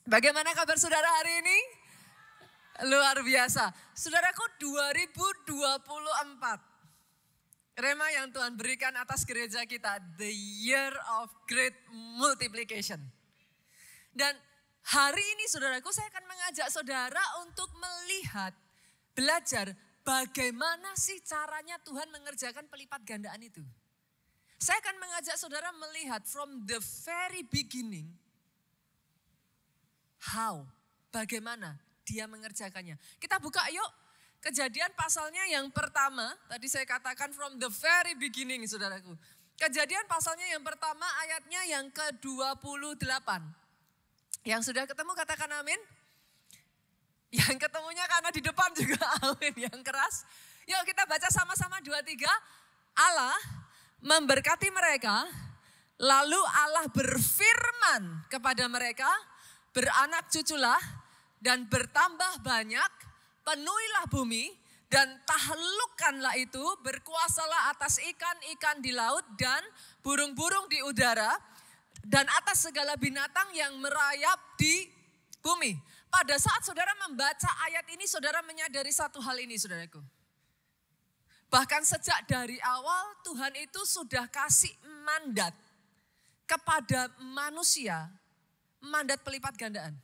Bagaimana kabar saudara hari ini? Luar biasa. Saudaraku 2024. Rema yang Tuhan berikan atas gereja kita. The year of great multiplication. Dan hari ini saudaraku saya akan mengajak saudara untuk melihat, belajar bagaimana sih caranya Tuhan mengerjakan pelipat gandaan itu. Saya akan mengajak saudara melihat from the very beginning. How, bagaimana dia mengerjakannya. Kita buka yuk Kejadian pasalnya yang pertama. Tadi saya katakan from the very beginning saudaraku. Kejadian pasalnya yang pertama ayatnya yang ke-28. Yang sudah ketemu katakan amin. Yang ketemunya karena di depan juga amin yang keras. Yuk kita baca sama-sama 2-3. Allah memberkati mereka. Lalu Allah berfirman kepada mereka. Beranak cuculah dan bertambah banyak. Penuhilah bumi dan taklukkanlah itu. Berkuasalah atas ikan-ikan di laut dan burung-burung di udara. Dan atas segala binatang yang merayap di bumi. Pada saat saudara membaca ayat ini, saudara menyadari satu hal ini saudaraku. Bahkan sejak dari awal Tuhan itu sudah kasih mandat kepada manusia. Mandat pelipat gandaan.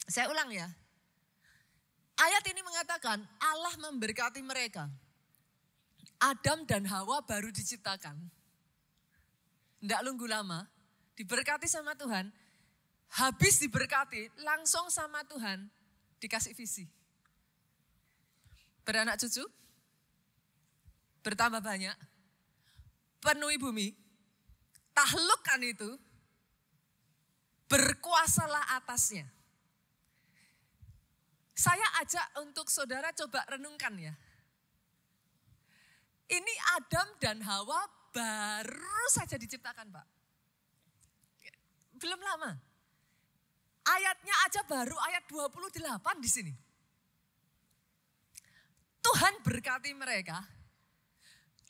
Saya ulang ya. Ayat ini mengatakan Allah memberkati mereka. Adam dan Hawa baru diciptakan. Tidak nunggu lama, diberkati sama Tuhan. Habis diberkati, langsung sama Tuhan dikasih visi. Beranak cucu, bertambah banyak, penuhi bumi, taklukkan itu, berkuasalah atasnya. Saya ajak untuk saudara coba renungkan ya. Ini Adam dan Hawa baru saja diciptakan Pak. Belum lama. Ayatnya aja baru ayat 28 di sini. Tuhan berkati mereka.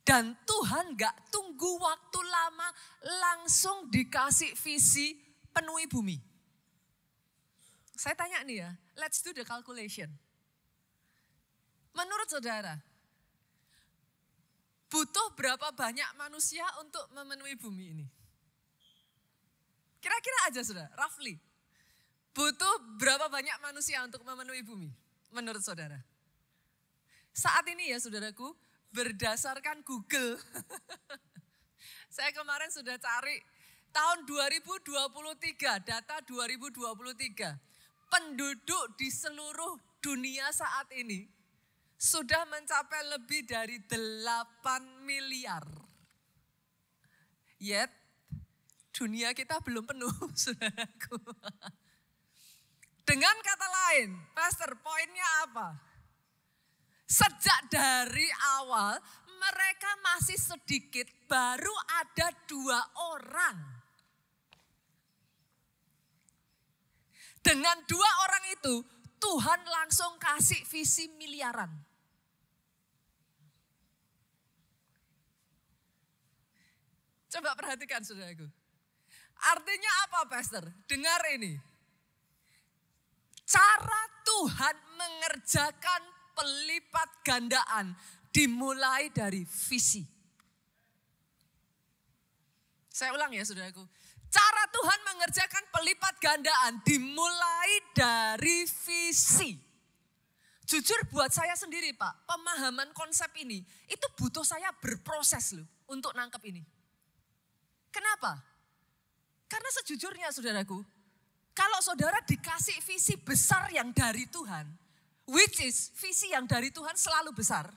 Dan Tuhan gak tunggu waktu lama langsung dikasih visi penuhi bumi. Saya tanya nih ya, let's do the calculation. Menurut saudara, butuh berapa banyak manusia untuk memenuhi bumi ini? Kira-kira aja saudara, roughly. Butuh berapa banyak manusia untuk memenuhi bumi? Menurut saudara. Saat ini ya saudaraku, berdasarkan Google. Saya kemarin sudah cari tahun 2023, data 2023. Penduduk di seluruh dunia saat ini sudah mencapai lebih dari 8 miliar. Yet, dunia kita belum penuh, saudaraku. Dengan kata lain, Pastor, poinnya apa? Sejak dari awal, mereka masih sedikit, baru ada 2 orang. Dengan 2 orang itu, Tuhan langsung kasih visi miliaran. Coba perhatikan saudaraku. Artinya apa Pastor? Dengar ini. Cara Tuhan mengerjakan pelipat gandaan dimulai dari visi. Saya ulang ya saudaraku. Cara Tuhan mengerjakan pelipat gandaan dimulai dari visi. Jujur buat saya sendiri Pak, pemahaman konsep ini itu butuh saya berproses loh untuk nangkep ini. Kenapa? Karena sejujurnya saudaraku, kalau saudara dikasih visi besar yang dari Tuhan, which is visi yang dari Tuhan selalu besar,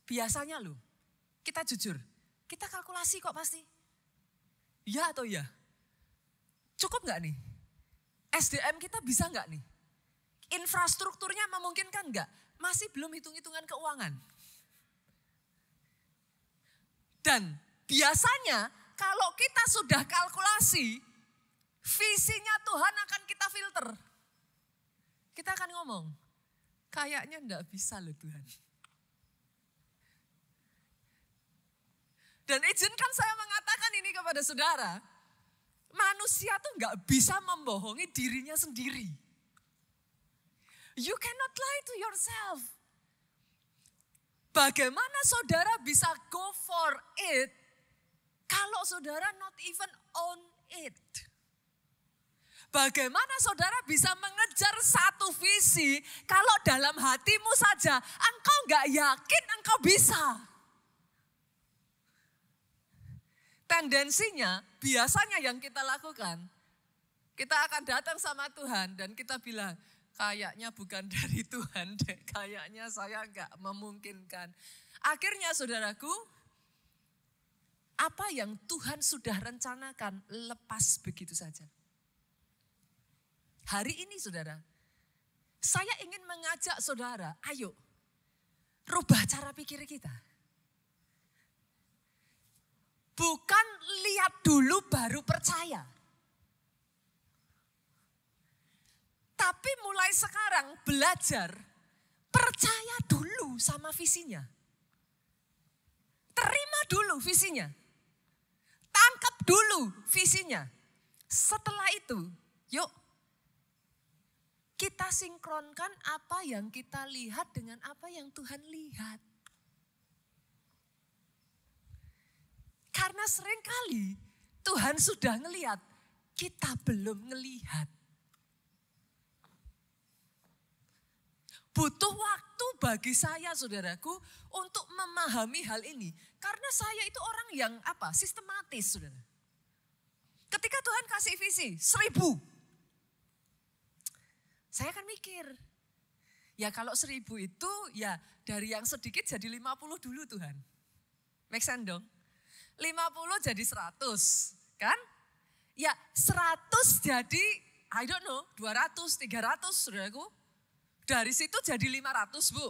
biasanya loh, kita jujur, kita kalkulasi kok pasti. Ya atau ya? Cukup gak nih? SDM kita bisa gak nih? Infrastrukturnya memungkinkan gak? Masih belum hitung-hitungan keuangan. Dan biasanya kalau kita sudah kalkulasi, visinya Tuhan akan kita filter. Kita akan ngomong, kayaknya gak bisa loh Tuhan. Dan izinkan saya mengatakan ini kepada saudara, Manusia tuh nggak bisa membohongi dirinya sendiri. You cannot lie to yourself. Bagaimana saudara bisa go for it kalau saudara not even on it? Bagaimana saudara bisa mengejar satu visi kalau dalam hatimu saja engkau nggak yakin engkau bisa? Tendensinya biasanya yang kita lakukan, kita akan datang sama Tuhan dan kita bilang, kayaknya bukan dari Tuhan deh, kayaknya saya enggak memungkinkan. Akhirnya saudaraku, apa yang Tuhan sudah rencanakan lepas begitu saja. Hari ini saudara, saya ingin mengajak saudara, ayo rubah cara pikir kita. Bukan lihat dulu baru percaya. Tapi mulai sekarang belajar, percaya dulu sama visinya. Terima dulu visinya. Tangkap dulu visinya. Setelah itu, yuk kita sinkronkan apa yang kita lihat dengan apa yang Tuhan lihat. Karena seringkali Tuhan sudah ngelihat, kita belum ngelihat. Butuh waktu bagi saya saudaraku untuk memahami hal ini. Karena saya itu orang yang sistematis saudara. Ketika Tuhan kasih visi 1.000. Saya akan mikir. Ya kalau 1.000 itu ya dari yang sedikit jadi 50 dulu Tuhan. Make sense dong? 50 jadi 100 kan? Ya 100 jadi 200, 300 saudaraku. Dari situ jadi 500 Bu.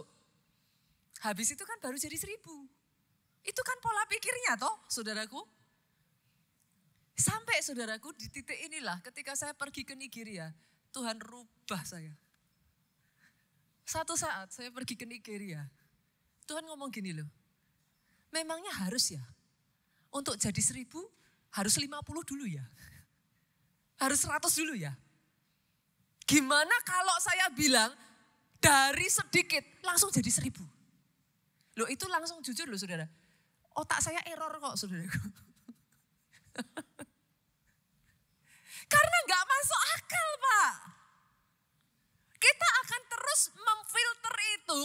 Habis itu kan baru jadi 1.000. Itu kan pola pikirnya toh saudaraku. Sampai saudaraku di titik inilah ketika saya pergi ke Nigeria. Tuhan rubah saya. Satu saat saya pergi ke Nigeria. Tuhan ngomong gini loh. Memangnya harus ya. Untuk jadi 1.000 harus 50 dulu ya. Harus 100 dulu ya. Gimana kalau saya bilang dari sedikit langsung jadi 1.000. Loh itu langsung jujur loh saudara. Otak saya error kok saudaraku. Karena gak masuk akal Pak. Kita akan terus memfilter itu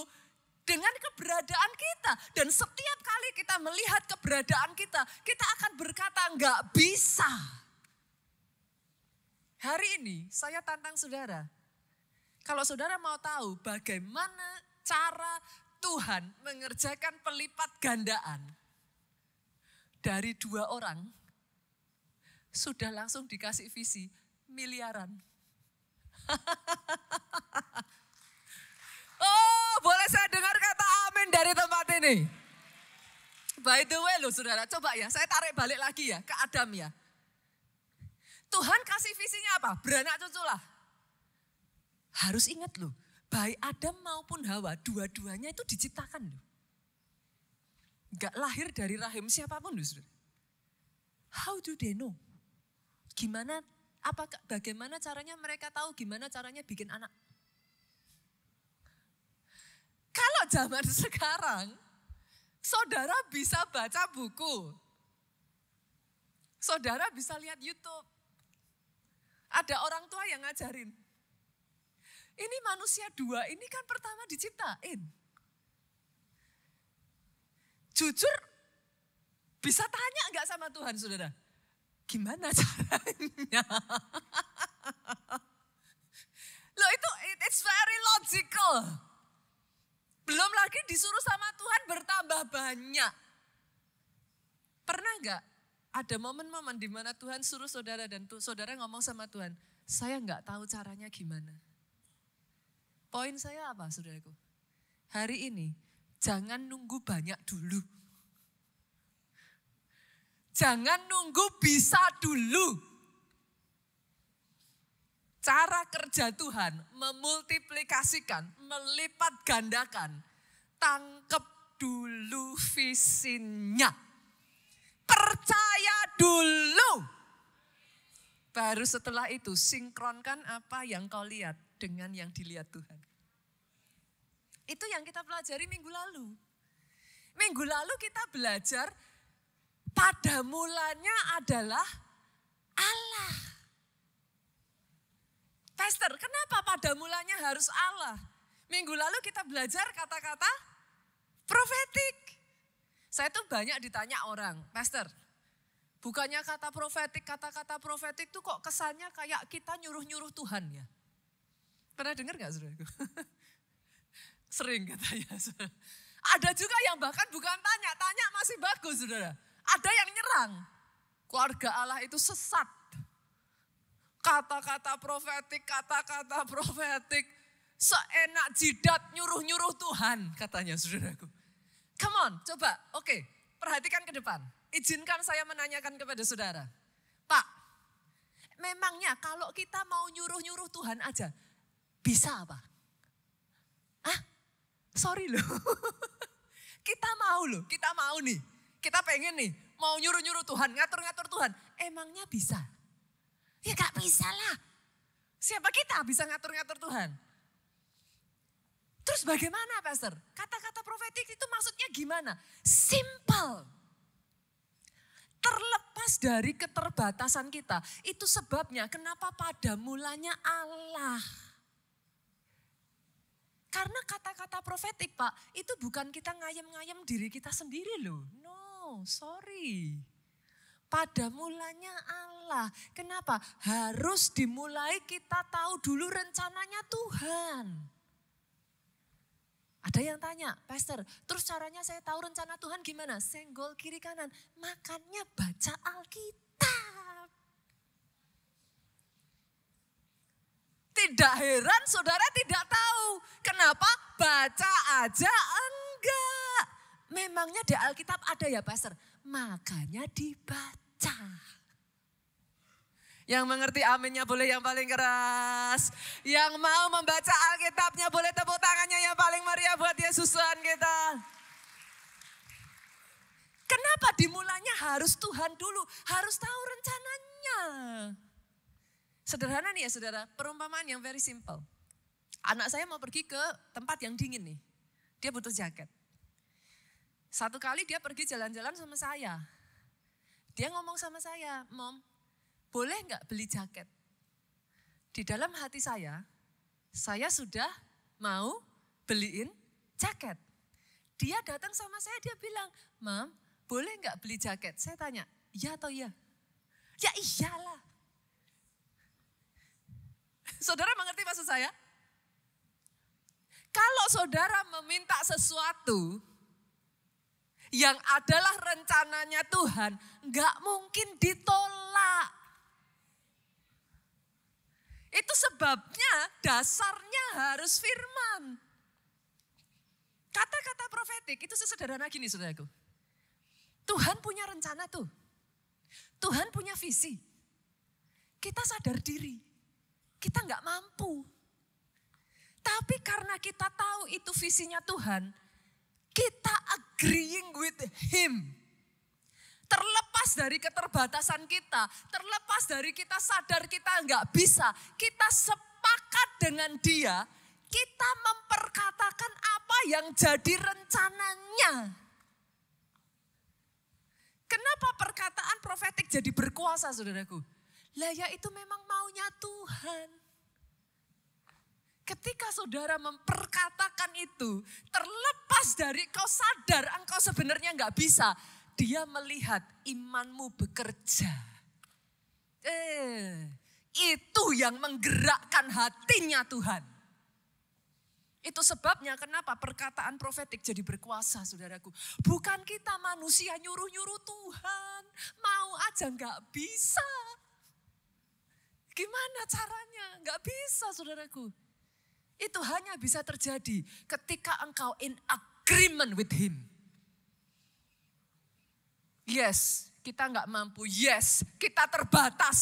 dengan keberadaan kita. Dan setiap kali kita melihat keberadaan kita, kita akan berkata gak bisa. Hari ini saya tantang saudara. Kalau saudara mau tahu bagaimana cara Tuhan mengerjakan pelipat gandaan. Dari 2 orang, sudah langsung dikasih visi miliaran. Oh, boleh saya dengar kata amin dari tempat ini? By the way loh saudara, coba ya saya tarik balik lagi ya ke Adam ya. Tuhan kasih visinya apa? Beranak cucu lah. Harus ingat loh, baik Adam maupun Hawa, dua-duanya itu diciptakan loh. Gak lahir dari rahim siapapun loh saudara. How do they know? Bagaimana caranya mereka tahu gimana caranya bikin anak? Kalau zaman sekarang, saudara bisa baca buku. Saudara bisa lihat YouTube. Ada orang tua yang ngajarin. Ini manusia 2, ini kan pertama diciptain. Jujur, bisa tanya enggak sama Tuhan saudara? Gimana caranya? Loh itu, it's very logical. Belum lagi disuruh sama Tuhan bertambah banyak. Pernah enggak ada momen-momen di mana Tuhan suruh saudara dan saudara ngomong sama Tuhan, saya enggak tahu caranya gimana. Poin saya apa saudaraku? Hari ini jangan nunggu banyak dulu. Jangan nunggu bisa dulu. Cara kerja Tuhan memultiplikasikan, melipat gandakan. Tangkep dulu visinya. Percaya dulu. Baru setelah itu sinkronkan apa yang kau lihat dengan yang dilihat Tuhan. Itu yang kita pelajari minggu lalu. Minggu lalu kita belajar pada mulanya adalah Allah. Pastor, kenapa pada mulanya harus Allah? Minggu lalu kita belajar kata-kata profetik. Saya tuh banyak ditanya orang, Pastor, bukannya kata-kata profetik tuh kok kesannya kayak kita nyuruh-nyuruh Tuhan ya? Pernah dengar gak saudaraku? Sering katanya. Ada juga yang bahkan bukan tanya masih bagus saudara. Ada yang nyerang. Keluarga Allah itu sesat. Kata-kata profetik. Seenak jidat nyuruh-nyuruh Tuhan katanya saudaraku. Come on, coba. Oke, perhatikan ke depan. Izinkan saya menanyakan kepada saudara. Pak, memangnya kalau kita mau nyuruh-nyuruh Tuhan aja, bisa apa? Sorry loh. Kita mau nih. Kita pengen nih, mau nyuruh-nyuruh Tuhan, ngatur-ngatur Tuhan. Emangnya bisa? Ya gak bisa lah. Siapa kita bisa ngatur-ngatur Tuhan? Terus bagaimana Pastor? Kata-kata profetik itu maksudnya gimana? Simple. Terlepas dari keterbatasan kita. Itu sebabnya kenapa pada mulanya Allah. Karena kata-kata profetik Pak, itu bukan kita ngayem-ngayem diri kita sendiri loh. No, sorry. Pada mulanya Allah. Kenapa? Harus dimulai kita tahu dulu rencananya Tuhan. Ada yang tanya, Pastor, terus caranya saya tahu rencana Tuhan gimana? Senggol kiri kanan, makanya baca Alkitab. Tidak heran saudara tidak tahu. Kenapa? Baca aja enggak. Memangnya di Alkitab ada ya Pastor? Makanya dibaca. Yang mengerti aminnya boleh yang paling keras. Yang mau membaca Alkitabnya boleh tepuk tangannya yang paling meriah buat Yesus Tuhan kita. Kenapa dimulainya harus Tuhan dulu? Harus tahu rencananya. Sederhana nih ya saudara, perumpamaan yang very simple. Anak saya mau pergi ke tempat yang dingin nih. Dia butuh jaket. Satu kali dia pergi jalan-jalan sama saya. Dia ngomong sama saya, Mom, boleh nggak beli jaket? Di dalam hati saya sudah mau beliin jaket. Dia datang sama saya, dia bilang, Mom, boleh nggak beli jaket? Saya tanya, iya atau iya? Ya iyalah. Saudara mengerti maksud saya? Kalau saudara meminta sesuatu yang adalah rencananya Tuhan, nggak mungkin ditolak. Itu sebabnya dasarnya harus firman. Kata-kata profetik itu sesederhana gini saudaraku. Tuhan punya rencana tuh. Tuhan punya visi. Kita sadar diri. Kita nggak mampu. Tapi karena kita tahu itu visinya Tuhan, kita agreeing with Him. Terlepas dari keterbatasan kita, terlepas dari kita sadar kita nggak bisa, kita sepakat dengan Dia, kita memperkatakan apa yang jadi rencananya. Kenapa perkataan profetik jadi berkuasa saudaraku? Lah ya itu memang maunya Tuhan. Ketika saudara memperkatakan itu, terlepas dari kau sadar engkau sebenarnya nggak bisa, Dia melihat imanmu bekerja. Itu yang menggerakkan hatinya Tuhan. Itu sebabnya kenapa perkataan profetik jadi berkuasa saudaraku. Bukan kita manusia nyuruh-nyuruh Tuhan, mau aja nggak bisa. Gimana caranya? Nggak bisa saudaraku. Itu hanya bisa terjadi ketika engkau in agreement with Him. Yes, kita nggak mampu. Yes, kita terbatas.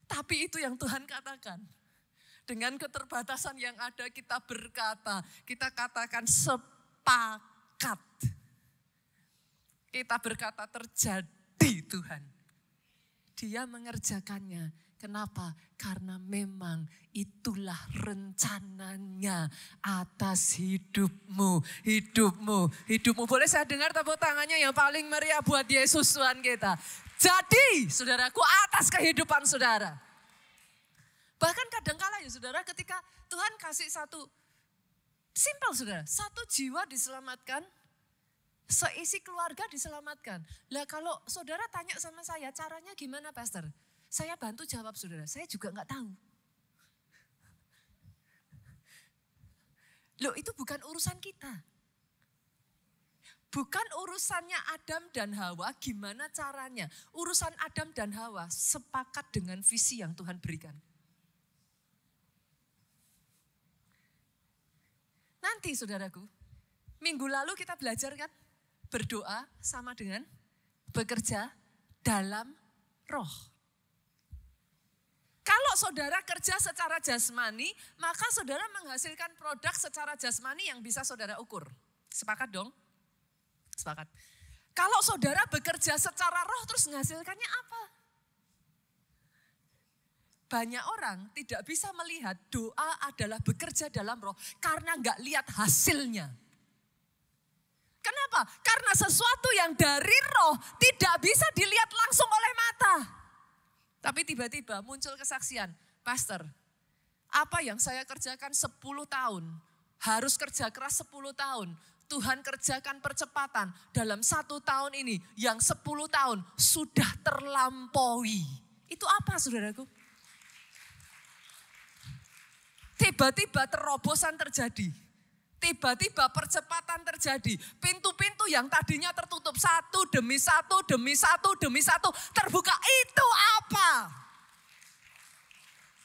Tapi itu yang Tuhan katakan. Dengan keterbatasan yang ada kita berkata, kita katakan sepakat. Kita berkata terjadi Tuhan. dia mengerjakannya. Kenapa? Karena memang itulah rencananya atas hidupmu. Boleh saya dengar tepuk tangannya yang paling meriah buat Yesus Tuhan kita. Jadi, saudaraku, atas kehidupan saudara. Bahkan kadangkala ya saudara, ketika Tuhan kasih satu, simpel saudara, satu jiwa diselamatkan, seisi keluarga diselamatkan. Lah kalau saudara tanya sama saya, caranya gimana pastor? Saya bantu jawab saudara, saya juga nggak tahu. Loh itu bukan urusan kita. Bukan urusannya Adam dan Hawa, gimana caranya. Urusan Adam dan Hawa sepakat dengan visi yang Tuhan berikan. Nanti saudaraku, minggu lalu kita belajar kan, berdoa sama dengan bekerja dalam roh. Kalau saudara kerja secara jasmani, maka saudara menghasilkan produk secara jasmani yang bisa saudara ukur. Sepakat dong? Sepakat. Kalau saudara bekerja secara roh terus menghasilkannya apa? Banyak orang tidak bisa melihat doa adalah bekerja dalam roh karena nggak lihat hasilnya. Kenapa? Karena sesuatu yang dari roh tidak bisa dilihat langsung oleh mata. Tapi tiba-tiba muncul kesaksian, pastor, apa yang saya kerjakan 10 tahun, harus kerja keras 10 tahun, Tuhan kerjakan percepatan dalam 1 tahun ini, yang 10 tahun sudah terlampaui. Itu apa saudaraku? Tiba-tiba terobosan terjadi. Tiba-tiba percepatan terjadi. Pintu-pintu yang tadinya tertutup satu demi satu, terbuka. Itu apa?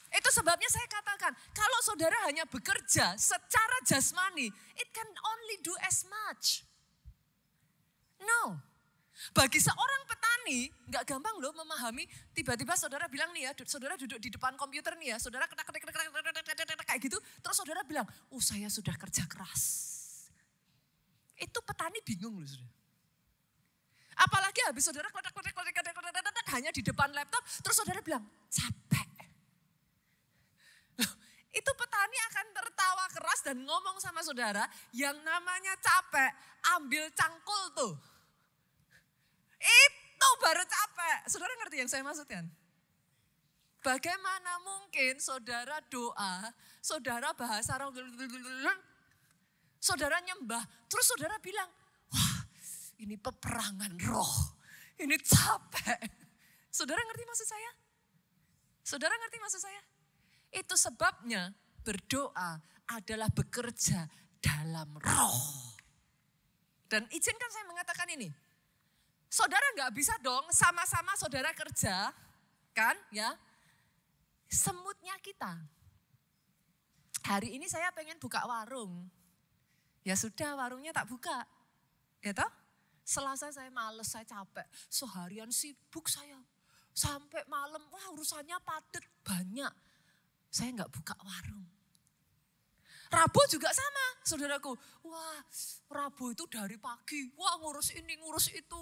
Itu sebabnya saya katakan, kalau saudara hanya bekerja secara jasmani, it can only do as much. No. Bagi seorang petani, gak gampang loh memahami, tiba-tiba saudara bilang nih ya, saudara duduk di depan komputer nih ya, saudara ketik kayak gitu, terus saudara bilang, saya sudah kerja keras. Itu petani bingung loh saudara. Apalagi habis saudara ketik hanya di depan laptop, terus saudara bilang, capek. Itu petani akan tertawa keras dan ngomong sama saudara, yang namanya capek, ambil cangkul tuh. Itu baru capek. Saudara ngerti yang saya maksudkan? Bagaimana mungkin saudara doa, saudara bahasa roh, saudara nyembah, terus saudara bilang, wah ini peperangan roh, ini capek. Saudara ngerti maksud saya? Saudara ngerti maksud saya? Itu sebabnya berdoa adalah bekerja dalam roh. Dan izinkan saya mengatakan ini. Saudara gak bisa dong sama-sama saudara kerja, kan ya. Semutnya kita. Hari ini saya pengen buka warung. Ya sudah warungnya tak buka. Ya toh? Selasa saya males, saya capek. Seharian sibuk saya. Sampai malam, wah urusannya padat banyak. Saya gak buka warung. Rabu juga sama, saudaraku. Wah, Rabu itu dari pagi. Wah, ngurus ini, ngurus itu,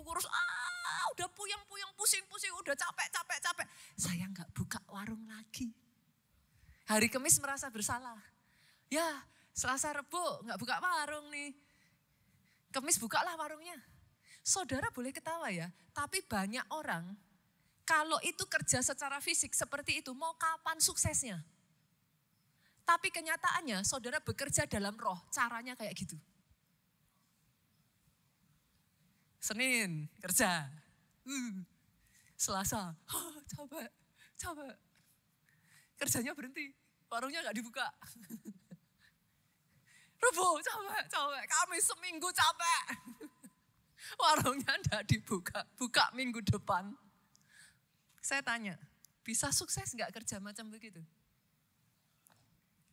udah puyeng-puyeng, pusing-pusing, udah capek. Saya nggak buka warung lagi. Hari Kamis merasa bersalah. Ya, Selasa, Rabu nggak buka warung nih. Kamis bukalah warungnya. Saudara boleh ketawa ya, tapi banyak orang kalau itu kerja secara fisik seperti itu, mau kapan suksesnya? Tapi kenyataannya saudara bekerja dalam roh, caranya kayak gitu. Senin kerja, Selasa, capek. Kerjanya berhenti, warungnya gak dibuka. Rabu capek, Kamis seminggu capek. Warungnya gak dibuka, buka minggu depan. Saya tanya, bisa sukses gak kerja macam begitu?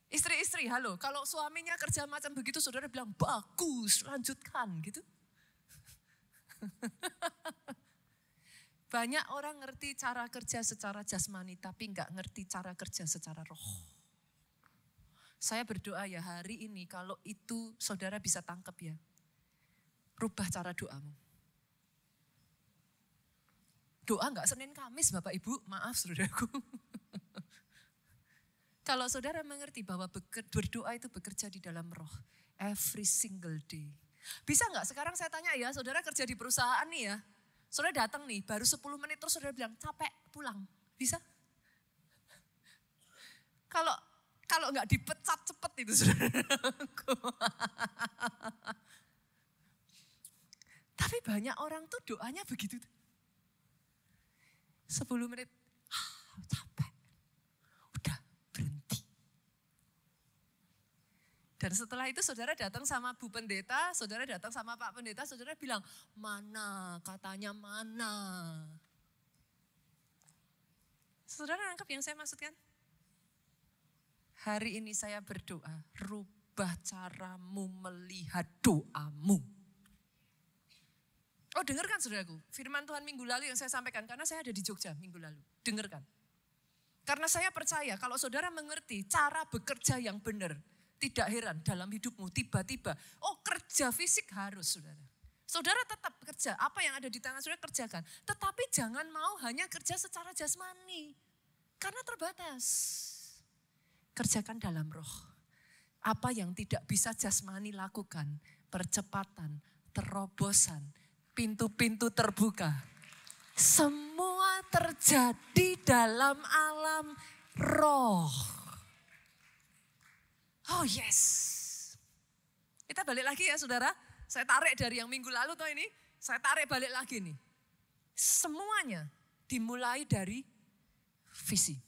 Istri-istri, halo, kalau suaminya kerja macam begitu, saudara bilang, bagus, lanjutkan, gitu. Banyak orang ngerti cara kerja secara jasmani, tapi nggak ngerti cara kerja secara roh. Saya berdoa ya hari ini, kalau itu saudara bisa tangkap ya, rubah cara doamu. Doa enggak Senin Kamis Bapak Ibu, maaf saudaraku. Kalau saudara mengerti bahwa berdoa itu bekerja di dalam roh, every single day. Bisa enggak sekarang saya tanya ya, saudara kerja di perusahaan nih ya, saudara datang nih, baru 10 menit terus saudara bilang capek, pulang. Bisa? Kalau enggak dipecat cepet itu saudaraku. Tapi banyak orang tuh doanya begitu. 10 menit, capek, udah berhenti. Dan setelah itu saudara datang sama Bu Pendeta, saudara datang sama Pak Pendeta, saudara bilang, mana, katanya mana. Saudara nangkep yang saya maksudkan? Hari ini saya berdoa, rubah caramu melihat doamu. Oh dengarkan saudaraku, firman Tuhan minggu lalu yang saya sampaikan, karena saya ada di Jogja minggu lalu. Dengarkan. Karena saya percaya kalau saudara mengerti cara bekerja yang benar, tidak heran dalam hidupmu tiba-tiba, oh kerja fisik harus saudara. Saudara tetap kerja, apa yang ada di tangan saudara kerjakan. Tetapi jangan mau hanya kerja secara jasmani, karena terbatas. Kerjakan dalam roh. Apa yang tidak bisa jasmani lakukan, percepatan, terobosan, pintu-pintu terbuka. Semua terjadi dalam alam roh. Oh yes. Kita balik lagi ya saudara. Saya tarik dari yang minggu lalu toh ini. Saya tarik balik lagi nih. Semuanya dimulai dari visi.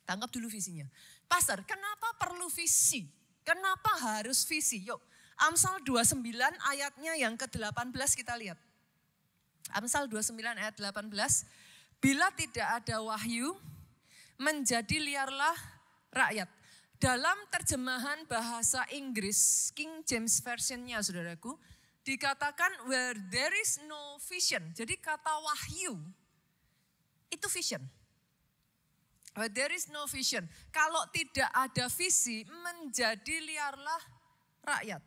Tangkap dulu visinya. Pastor, kenapa perlu visi? Kenapa harus visi? Yuk. Amsal 29 ayatnya yang ke-18 kita lihat. Amsal 29 ayat 18. Bila tidak ada wahyu, menjadi liarlah rakyat. Dalam terjemahan bahasa Inggris, King James Version-nya saudaraku, dikatakan where there is no vision. Jadi kata wahyu, itu vision. Where there is no vision. Kalau tidak ada visi, menjadi liarlah rakyat.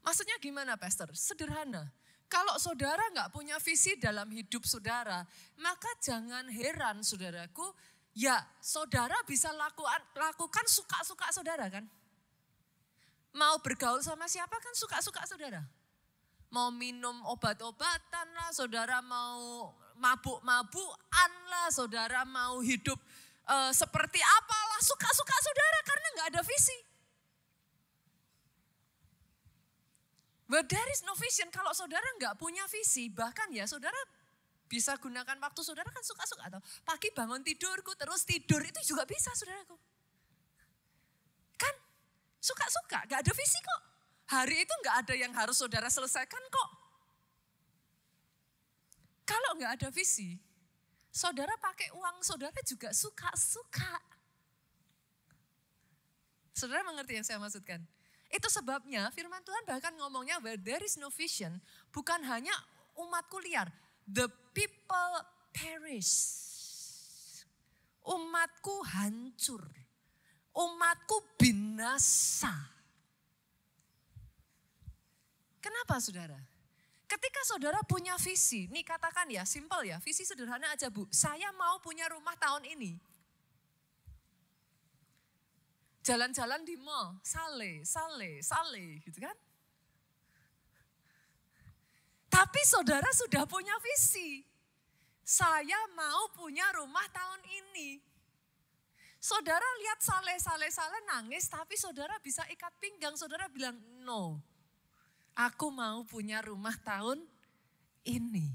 Maksudnya gimana Pastor? Sederhana. Kalau saudara nggak punya visi dalam hidup saudara, maka jangan heran saudaraku, ya saudara bisa lakukan suka-suka saudara kan. Mau bergaul sama siapa kan suka-suka saudara. Mau minum obat-obatan lah, saudara mau mabuk-mabukan lah, saudara mau hidup seperti apalah, suka-suka saudara karena nggak ada visi. But there is no vision. Kalau saudara nggak punya visi, bahkan ya saudara bisa gunakan waktu saudara kan suka-suka. Atau pagi bangun tidurku terus tidur, itu juga bisa saudaraku. Kan suka-suka, nggak ada visi kok. Hari itu nggak ada yang harus saudara selesaikan kok. Kalau nggak ada visi, saudara pakai uang saudara juga suka-suka. Saudara mengerti yang saya maksudkan? Itu sebabnya firman Tuhan bahkan ngomongnya where there is no vision, bukan hanya umatku liar. The people perish. Umatku hancur. Umatku binasa. Kenapa saudara? Ketika saudara punya visi, nih katakan ya, simple ya, visi sederhana aja Bu. Saya mau punya rumah tahun ini. Jalan-jalan di mall, sale, gitu kan. Tapi saudara sudah punya visi. Saya mau punya rumah tahun ini. Saudara lihat sale nangis, tapi saudara bisa ikat pinggang. Saudara bilang, no, aku mau punya rumah tahun ini.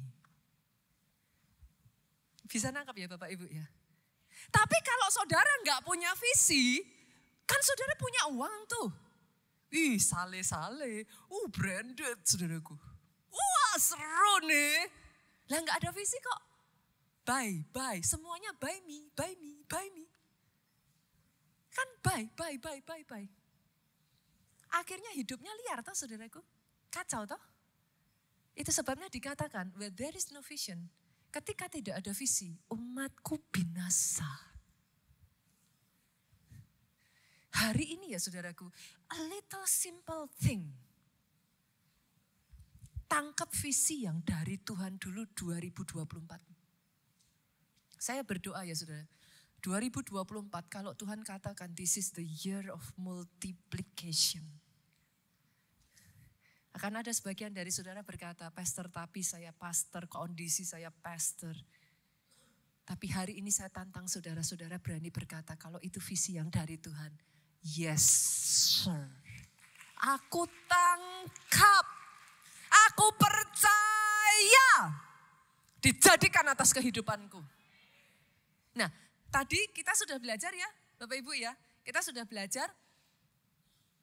Bisa nangkap ya Bapak Ibu ya. Tapi kalau saudara nggak punya visi, kan saudara punya uang tuh. Ih sale, branded saudaraku. Wah seru nih. Lah nggak ada visi kok. Buy, semuanya buy me. Kan buy. Akhirnya hidupnya liar toh saudaraku. Kacau toh. Itu sebabnya dikatakan where there is no vision. Ketika tidak ada visi, umatku binasa. Hari ini ya saudaraku, a little simple thing. tangkap visi yang dari Tuhan dulu 2024. Saya berdoa ya saudara, 2024 kalau Tuhan katakan this is the year of multiplication. Akan ada sebagian dari saudara berkata, pastor tapi saya pastor, kondisi saya pastor. Tapi hari ini saya tantang saudara-saudara berani berkata kalau itu visi yang dari Tuhan. Yes sir. Aku tangkap, aku percaya dijadikan atas kehidupanku. Nah, tadi kita sudah belajar ya, Bapak Ibu ya. Kita sudah belajar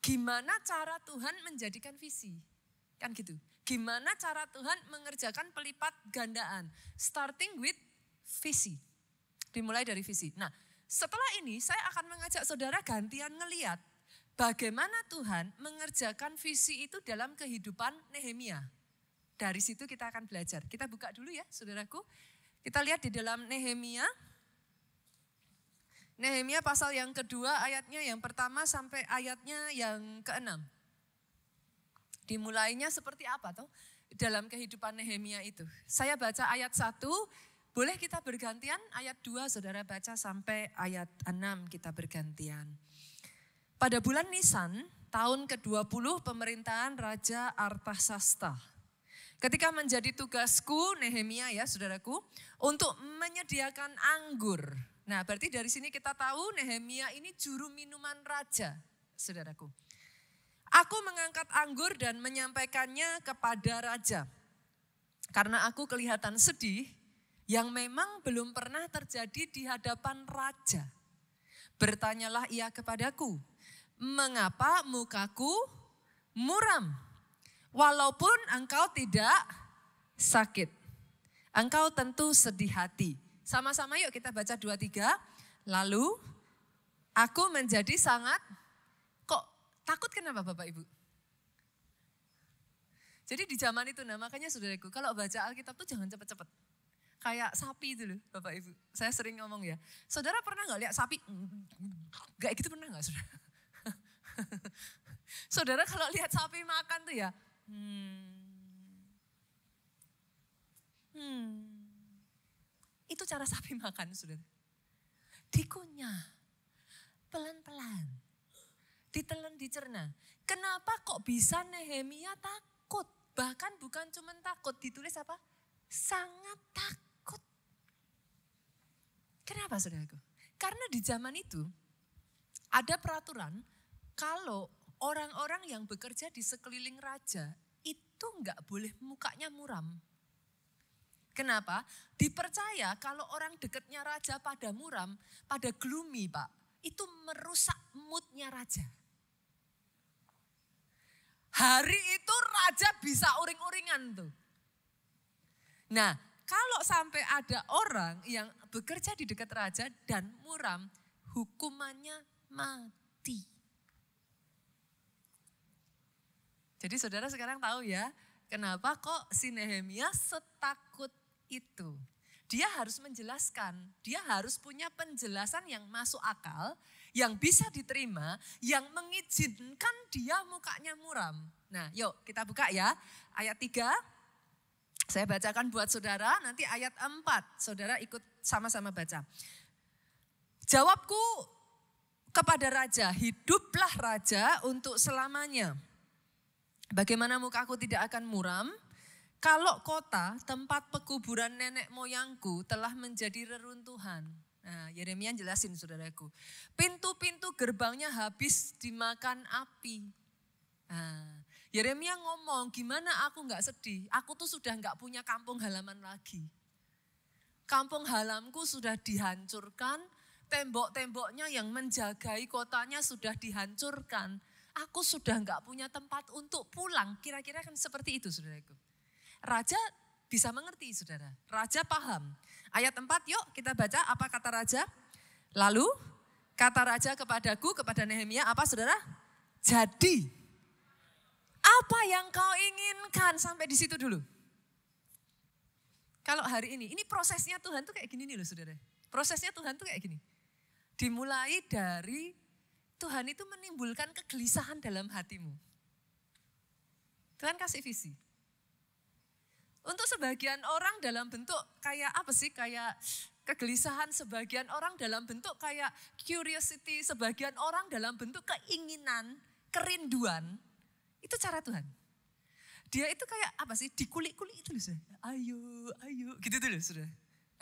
gimana cara Tuhan menjadikan visi. Kan gitu. Gimana cara Tuhan mengerjakan pelipat gandaan. Starting with visi. Dimulai dari visi. Nah, setelah ini saya akan mengajak saudara gantian ngeliat bagaimana Tuhan mengerjakan visi itu dalam kehidupan Nehemia. Dari situ kita akan belajar. Kita buka dulu ya saudaraku. Kita lihat di dalam Nehemia. Nehemia pasal yang kedua ayatnya yang pertama sampai ayatnya yang ke-6. Dimulainya seperti apa toh dalam kehidupan Nehemia itu. Saya baca ayat 1, boleh kita bergantian. Ayat 2 saudara baca sampai ayat 6 kita bergantian. Pada bulan Nisan, tahun ke-20 pemerintahan Raja Artasasta. Ketika menjadi tugasku Nehemia ya saudaraku, untuk menyediakan anggur. Nah berarti dari sini kita tahu Nehemia ini juru minuman raja, saudaraku. Aku mengangkat anggur dan menyampaikannya kepada raja. Karena aku kelihatan sedih yang memang belum pernah terjadi di hadapan raja. Bertanyalah ia kepadaku, mengapa mukaku muram? Walaupun engkau tidak sakit, engkau tentu sedih hati. Sama-sama yuk kita baca 2-3. Lalu aku menjadi sangat, kok takut kenapa Bapak Ibu? Jadi di zaman itu makanya saudaraku kalau baca Alkitab tuh jangan cepet-cepet. Kayak sapi itu loh Bapak Ibu. Saya sering ngomong ya. Saudara pernah gak lihat sapi? Gak gitu pernah gak saudara? Saudara kalau lihat sapi makan tuh ya. Itu cara sapi makan, saudara. Dikunyah, pelan-pelan, ditelan, dicerna. Kenapa kok bisa Nehemia takut? Bahkan bukan cuma takut, ditulis apa? Sangat takut. Kenapa saudaraku? Karena di zaman itu ada peraturan kalau orang-orang yang bekerja di sekeliling raja itu nggak boleh mukanya muram. Kenapa? Dipercaya kalau orang dekatnya raja pada muram, pada gloomy Pak, itu merusak moodnya raja. Hari itu raja bisa uring-uringan tuh. Nah, kalau sampai ada orang yang bekerja di dekat raja dan muram, hukumannya mati. Jadi saudara sekarang tahu ya, kenapa kok si Nehemia setakut itu. Dia harus menjelaskan, dia harus punya penjelasan yang masuk akal, yang bisa diterima, yang mengizinkan dia mukanya muram. Nah yuk kita buka ya, ayat 3. Saya bacakan buat saudara, nanti ayat 4. Saudara ikut sama-sama baca. Jawabku kepada raja, hiduplah raja untuk selamanya. Bagaimana mukaku tidak akan muram? Kalau kota tempat pekuburan nenek moyangku telah menjadi reruntuhan. Nah, Yeremia jelasin saudaraku. Pintu-pintu gerbangnya habis dimakan api. Nah, Yeremia ngomong gimana aku gak sedih. Aku tuh sudah gak punya kampung halaman lagi. Kampung halamanku sudah dihancurkan. Tembok-temboknya yang menjagai kotanya sudah dihancurkan. Aku sudah gak punya tempat untuk pulang. Kira-kira kan seperti itu saudaraku. Raja bisa mengerti saudara, raja paham. Ayat 4 yuk kita baca apa kata raja. Lalu kata raja kepadaku, kepada Nehemia apa saudara? Jadi apa yang kau inginkan, sampai di situ dulu. Kalau hari ini prosesnya Tuhan tuh kayak gini nih loh saudara. Prosesnya Tuhan tuh kayak gini. Dimulai dari Tuhan itu menimbulkan kegelisahan dalam hatimu. Tuhan kasih visi. Untuk sebagian orang dalam bentuk kayak apa sih? Kayak kegelisahan, sebagian orang dalam bentuk kayak curiosity, sebagian orang dalam bentuk keinginan, kerinduan. Itu cara Tuhan. Dia itu kayak apa sih? Dikulik-kulik itu loh, saudara. Ayo, gitu tuh loh, saudara.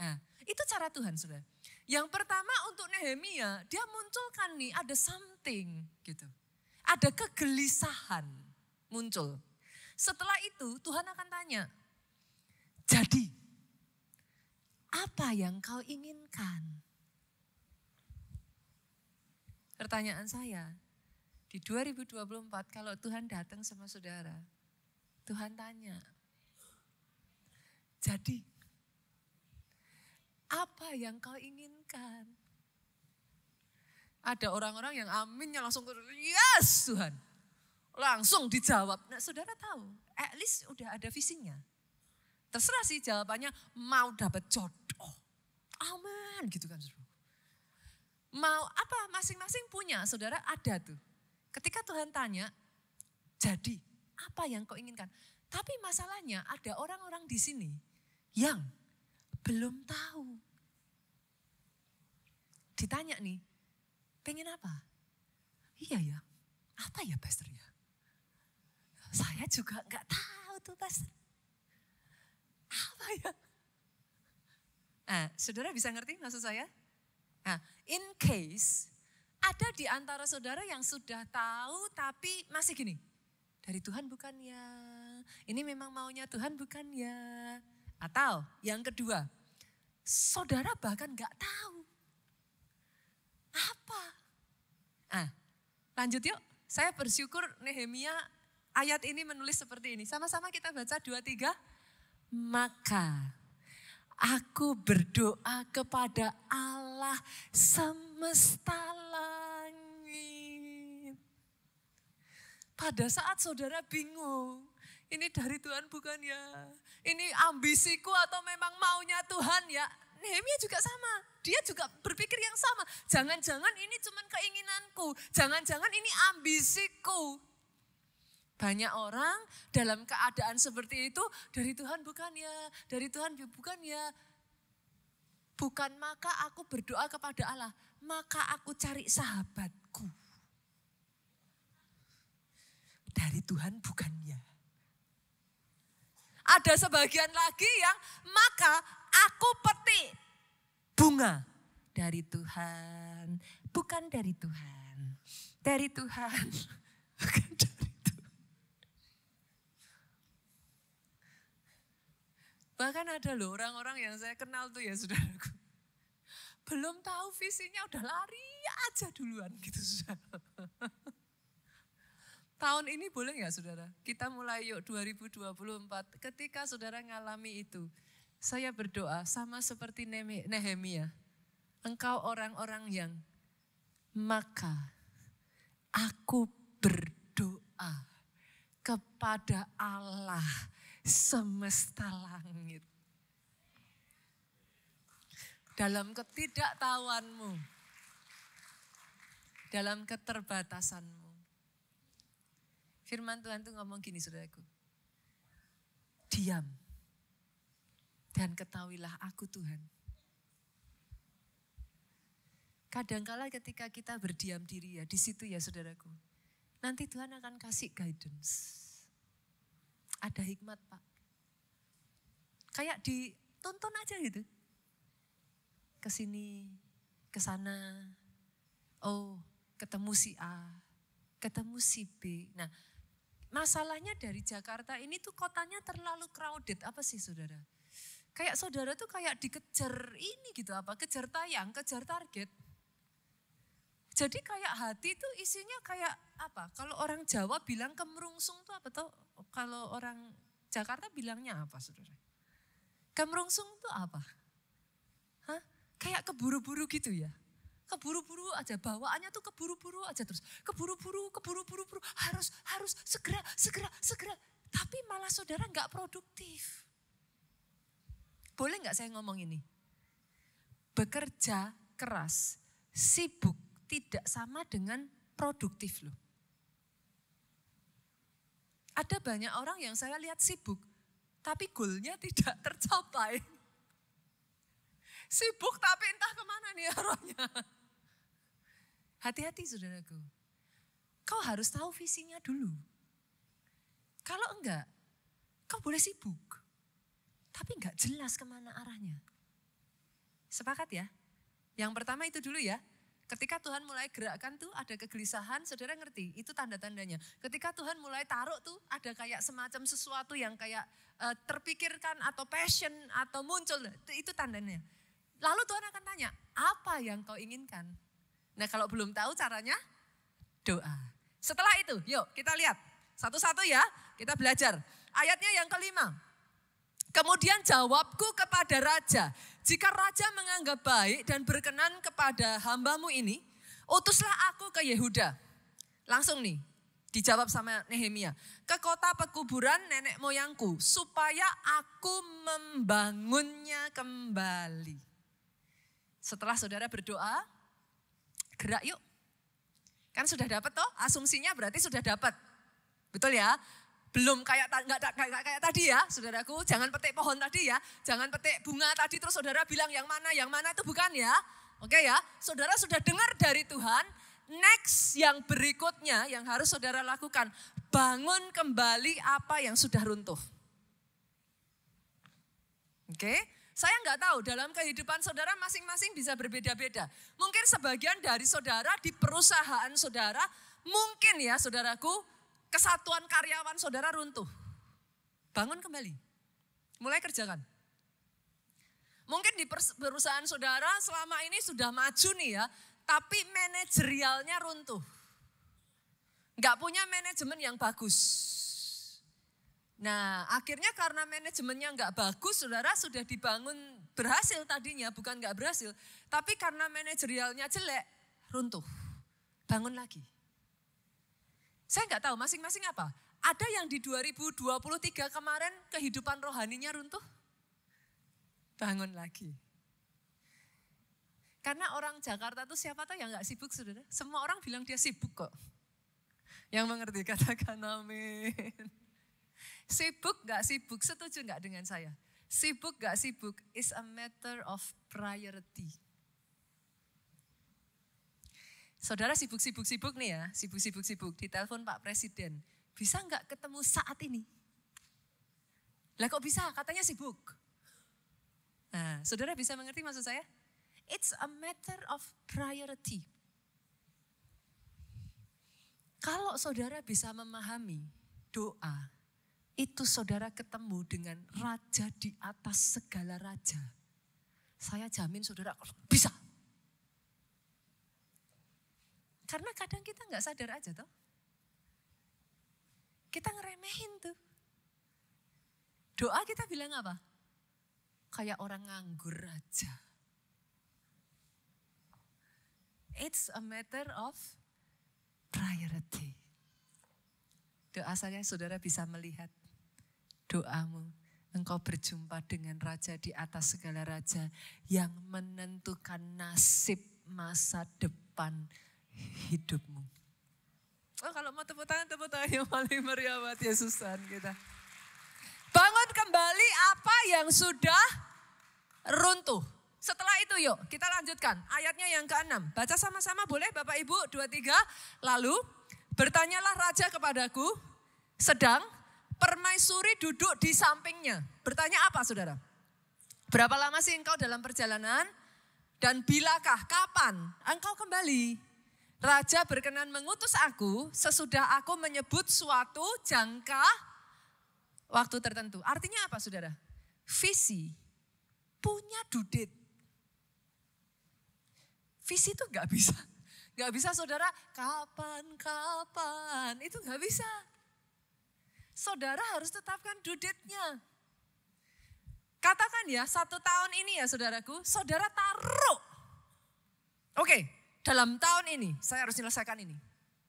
Nah, itu cara Tuhan, saudara. Yang pertama untuk Nehemia, dia munculkan nih ada something gitu. Ada kegelisahan muncul. Setelah itu Tuhan akan tanya, jadi apa yang kau inginkan? Pertanyaan saya, di 2024 kalau Tuhan datang sama saudara, Tuhan tanya, jadi apa yang kau inginkan? Ada orang-orang yang aminnya langsung, yes Tuhan. Langsung dijawab. Nah saudara tahu, at least udah ada visinya. Terserah sih jawabannya mau dapat jodoh. Aman gitu kan saudara. Mau apa masing-masing punya saudara ada tuh. Ketika Tuhan tanya, jadi apa yang kau inginkan? Tapi masalahnya ada orang-orang di sini yang belum tahu. Ditanya nih, pengen apa? Iya ya, apa ya pastor ya? Saya juga gak tahu tuh pastor. Apa ya? Nah, saudara bisa ngerti maksud saya? Nah, in case ada di antara saudara yang sudah tahu tapi masih gini. Dari Tuhan bukan ya, ini memang maunya Tuhan bukan ya. Atau yang kedua, saudara bahkan gak tahu. Apa? Nah, lanjut yuk. Saya bersyukur Nehemia ayat ini menulis seperti ini. Sama-sama kita baca 2-3. Maka aku berdoa kepada Allah semesta langit. Pada saat saudara bingung, ini dari Tuhan bukan ya? Ini ambisiku atau memang maunya Tuhan ya? Nehemia juga sama, dia juga berpikir yang sama. Jangan-jangan ini cuma keinginanku, jangan-jangan ini ambisiku. Banyak orang dalam keadaan seperti itu, dari Tuhan bukan ya, dari Tuhan bukan ya. Bukan maka aku berdoa kepada Allah, maka aku cari sahabatku. Dari Tuhan bukan ya. Ada sebagian lagi yang maka aku petik bunga dari Tuhan, bukan dari Tuhan. Dari Tuhan, bukan dari Tuhan. Bahkan ada loh orang-orang yang saya kenal tuh ya saudaraku. Belum tahu visinya udah lari aja duluan gitu saudara. Tahun ini boleh gak saudara? Kita mulai yuk 2024. Ketika saudara ngalami itu. Saya berdoa sama seperti Nehemia. Engkau orang-orang yang maka aku berdoa kepada Allah semesta langit. Dalam ketidaktahuanmu. Dalam keterbatasanmu. Firman Tuhan tuh ngomong gini saudaraku. Diam. Dan ketahuilah aku Tuhan. Kadangkala ketika kita berdiam diri ya, di situ ya saudaraku. Nanti Tuhan akan kasih guidance. Ada hikmat Pak. Kayak ditonton aja gitu. Kesini, kesana. Oh, ketemu si A, ketemu si B. Nah, masalahnya dari Jakarta ini tuh kotanya terlalu crowded. Apa sih saudara? Kayak saudara tuh kayak dikejar ini gitu apa, kejar tayang, kejar target. Jadi kayak hati tuh isinya kayak apa, kalau orang Jawa bilang kemerungsung tuh apa tuh, kalau orang Jakarta bilangnya apa saudara? Kemerungsung tuh apa? Hah? Kayak keburu-buru gitu ya. Keburu-buru aja, bawaannya tuh keburu-buru aja terus. Keburu-buru, harus segera. Tapi malah saudara gak produktif. Boleh gak saya ngomong ini? Bekerja keras, sibuk tidak sama dengan produktif loh. Ada banyak orang yang saya lihat sibuk, tapi goalnya tidak tercapai. Sibuk tapi entah kemana nih arahnya. Hati-hati saudaraku. Kau harus tahu visinya dulu. Kalau enggak, kau boleh sibuk. Tapi enggak jelas kemana arahnya. Sepakat ya? Yang pertama itu dulu ya. Ketika Tuhan mulai gerakkan tuh ada kegelisahan, saudara ngerti, itu tanda-tandanya. Ketika Tuhan mulai taruh tuh ada kayak semacam sesuatu yang kayak terpikirkan atau passion atau muncul, itu tandanya. Lalu Tuhan akan tanya, apa yang kau inginkan? Nah kalau belum tahu caranya, doa. Setelah itu, yuk kita lihat satu-satu ya, kita belajar. Ayatnya yang kelima. Kemudian jawabku kepada raja, jika raja menganggap baik dan berkenan kepada hambamu ini, utuslah aku ke Yehuda. Langsung nih, dijawab sama Nehemia. Ke kota pekuburan nenek moyangku, supaya aku membangunnya kembali. Setelah saudara berdoa, gerak yuk. Kan sudah dapat toh, asumsinya berarti sudah dapat. Betul ya? Belum kayak tadi ya, saudaraku. Jangan petik pohon tadi ya. Jangan petik bunga tadi terus saudara bilang yang mana itu bukan ya. Oke ya, saudara sudah dengar dari Tuhan. Next yang berikutnya yang harus saudara lakukan. Bangun kembali apa yang sudah runtuh. Oke, saya nggak tahu dalam kehidupan saudara masing-masing bisa berbeda-beda. Mungkin sebagian dari saudara di perusahaan saudara, mungkin ya saudaraku, kesatuan karyawan saudara runtuh. Bangun kembali. Mulai kerjakan. Mungkin di perusahaan saudara selama ini sudah maju nih ya. Tapi manajerialnya runtuh. Nggak punya manajemen yang bagus. Nah akhirnya karena manajemennya nggak bagus, saudara sudah dibangun berhasil tadinya. Bukan nggak berhasil. Tapi karena manajerialnya jelek, runtuh. Bangun lagi. Saya nggak tahu masing-masing apa. Ada yang di 2023 kemarin kehidupan rohaninya runtuh. Bangun lagi. Karena orang Jakarta tuh siapa tahu yang nggak sibuk saudara. Semua orang bilang dia sibuk kok. Yang mengerti katakan amin. Sibuk nggak sibuk, setuju nggak dengan saya? Sibuk nggak sibuk is a matter of priority. Saudara sibuk-sibuk nih ya, sibuk-sibuk ditelepon Pak Presiden. Bisa nggak ketemu saat ini? Lah kok bisa? Katanya sibuk. Nah, saudara bisa mengerti maksud saya? It's a matter of priority. Kalau saudara bisa memahami doa, itu saudara ketemu dengan raja di atas segala raja. Saya jamin saudara bisa. Karena kadang kita nggak sadar aja toh. Kita ngeremehin tuh. Doa kita bilang apa? Kayak orang nganggur aja. It's a matter of priority. Doa saya saudara bisa melihat doamu. Engkau berjumpa dengan raja di atas segala raja yang menentukan nasib masa depan hidupmu. Oh kalau mau tepuk tangan yang paling meriah buat Yesusan kita. Bangun kembali apa yang sudah runtuh. Setelah itu yuk kita lanjutkan ayatnya yang ke-6. Baca sama-sama boleh Bapak Ibu 2-3. Lalu bertanyalah raja kepadaku, sedang permaisuri duduk di sampingnya. Bertanya apa saudara? Berapa lama sih engkau dalam perjalanan? Dan bilakah kapan engkau kembali? Raja berkenan mengutus aku sesudah aku menyebut suatu jangka waktu tertentu. Artinya apa saudara? Visi punya due date. Visi itu gak bisa. Gak bisa saudara kapan. Itu gak bisa. Saudara harus tetapkan due date-nya. Katakan ya 1 tahun ini ya saudaraku. Saudara taruh. Oke. Dalam tahun ini, saya harus menyelesaikan ini.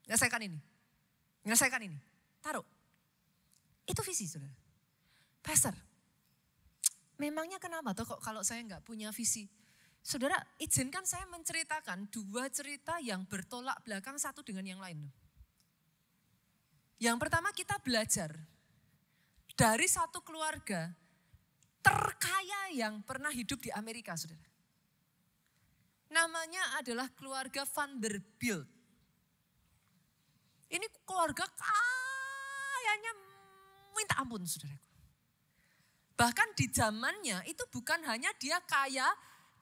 Menyelesaikan ini. Taruh. Itu visi, saudara. Pastor, memangnya kenapa tuh kok kalau saya nggak punya visi? Saudara, izinkan saya menceritakan 2 cerita yang bertolak belakang satu dengan yang lain. Yang pertama kita belajar dari satu keluarga terkaya yang pernah hidup di Amerika, saudara. Namanya adalah keluarga Vanderbilt. Ini keluarga kayanya minta ampun, saudaraku. Bahkan di zamannya itu bukan hanya dia kaya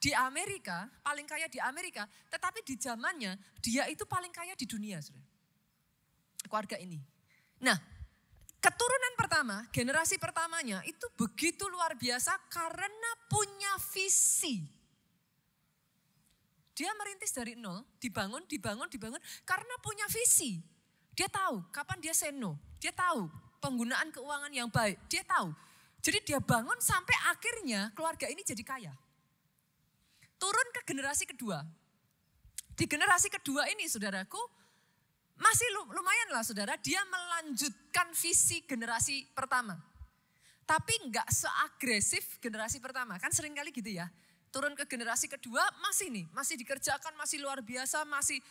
di Amerika, paling kaya di Amerika, tetapi di zamannya dia itu paling kaya di dunia, saudara. Keluarga ini. Nah, keturunan pertama, generasi pertamanya itu begitu luar biasa karena punya visi. Dia merintis dari nol, dibangun karena punya visi. Dia tahu kapan dia say no, dia tahu penggunaan keuangan yang baik, dia tahu. Jadi dia bangun sampai akhirnya keluarga ini jadi kaya. Turun ke generasi kedua. Di generasi kedua ini, saudaraku, masih lumayan lah, saudara, dia melanjutkan visi generasi pertama. Tapi enggak seagresif generasi pertama, kan sering kali gitu ya. Turun ke generasi kedua masih dikerjakan, masih luar biasa, masih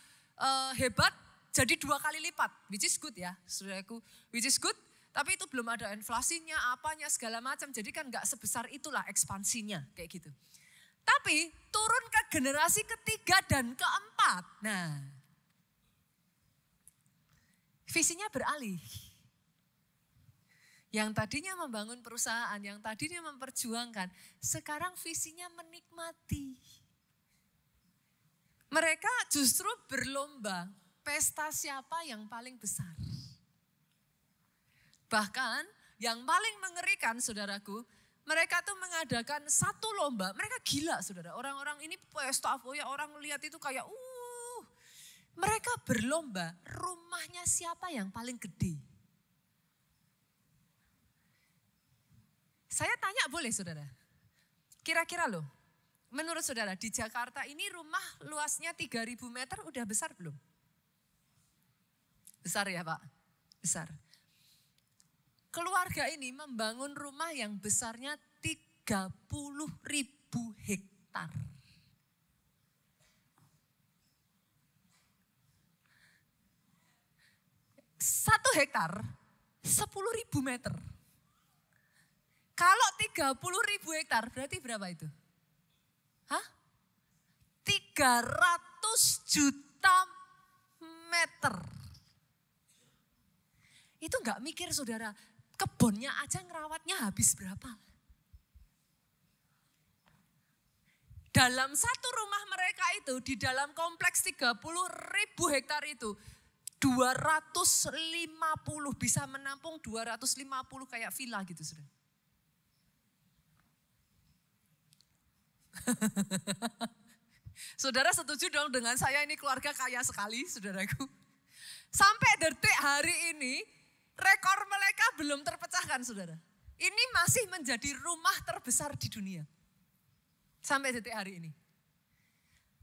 hebat, jadi 2 kali lipat, which is good ya, saudaraku, which is good. Tapi itu belum ada inflasinya, apanya, segala macam, jadi kan enggak sebesar itulah ekspansinya, kayak gitu. Tapi turun ke generasi ketiga dan keempat. Nah, visinya beralih. Yang tadinya membangun perusahaan, yang tadinya memperjuangkan, sekarang visinya menikmati. Mereka justru berlomba, pesta siapa yang paling besar. Bahkan yang paling mengerikan, saudaraku, mereka tuh mengadakan satu lomba, mereka gila, saudara. Orang-orang ini pesta, ya orang lihat itu kayak mereka berlomba, rumahnya siapa yang paling gede. Saya tanya boleh, saudara? Kira-kira loh, menurut saudara di Jakarta ini rumah luasnya 3.000 meter udah besar belum? Besar ya Pak? Besar. Keluarga ini membangun rumah yang besarnya 30.000 hektar. Satu hektar 10.000 meter. Kalau 30.000 hektar berarti berapa itu? 300 juta meter. Itu enggak mikir, saudara, kebunnya aja ngerawatnya habis berapa. Dalam satu rumah mereka itu, di dalam kompleks 30.000 hektar itu, 250 bisa menampung 250 kayak villa gitu, saudara. Saudara setuju dong dengan saya, ini keluarga kaya sekali, saudaraku. Sampai detik hari ini, rekor mereka belum terpecahkan, saudara. Ini masih menjadi rumah terbesar di dunia. Sampai detik hari ini.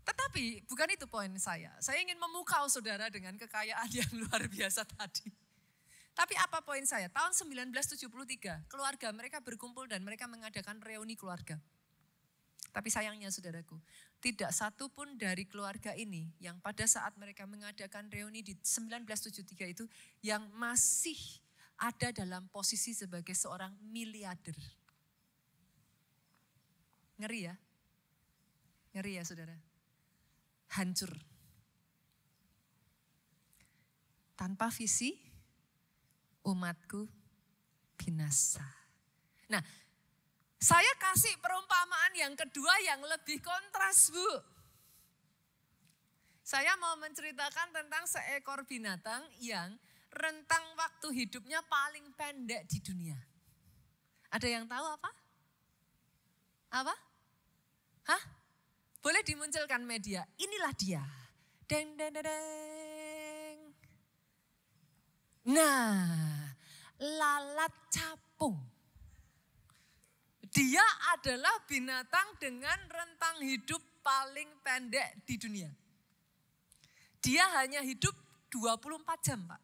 Tetapi bukan itu poin saya. Saya ingin memukau saudara dengan kekayaan yang luar biasa tadi. Tapi apa poin saya? Tahun 1973, keluarga mereka berkumpul dan mereka mengadakan reuni keluarga. Tapi sayangnya, saudaraku, tidak satu pun dari keluarga ini yang pada saat mereka mengadakan reuni di 1973 itu yang masih ada dalam posisi sebagai seorang miliarder. Ngeri ya? Ngeri ya, saudara? Hancur. Tanpa visi, umatku binasa. Nah, saya kasih perumpamaan yang kedua yang lebih kontras, Bu. Saya mau menceritakan tentang seekor binatang yang rentang waktu hidupnya paling pendek di dunia. Ada yang tahu apa? Apa? Boleh dimunculkan media. Inilah dia. Deng, deng, deng, deng. Nah, lalat capung. Dia adalah binatang dengan rentang hidup paling pendek di dunia. Dia hanya hidup 24 jam, Pak.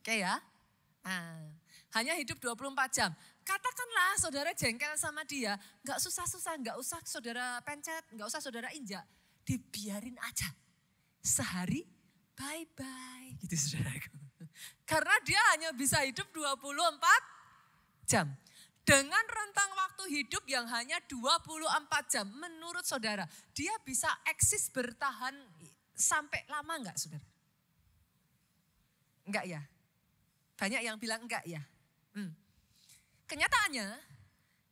Oke ya? Nah, hanya hidup 24 jam. Katakanlah saudara jengkel sama dia, gak susah-susah, gak usah saudara pencet, gak usah saudara injak. Dibiarin aja. Sehari bye-bye gitu saudaraku. Karena dia hanya bisa hidup 24 jam. Dengan rentang waktu hidup yang hanya 24 jam, menurut saudara, dia bisa eksis bertahan sampai lama enggak saudara? Enggak ya? Banyak yang bilang enggak ya? Kenyataannya,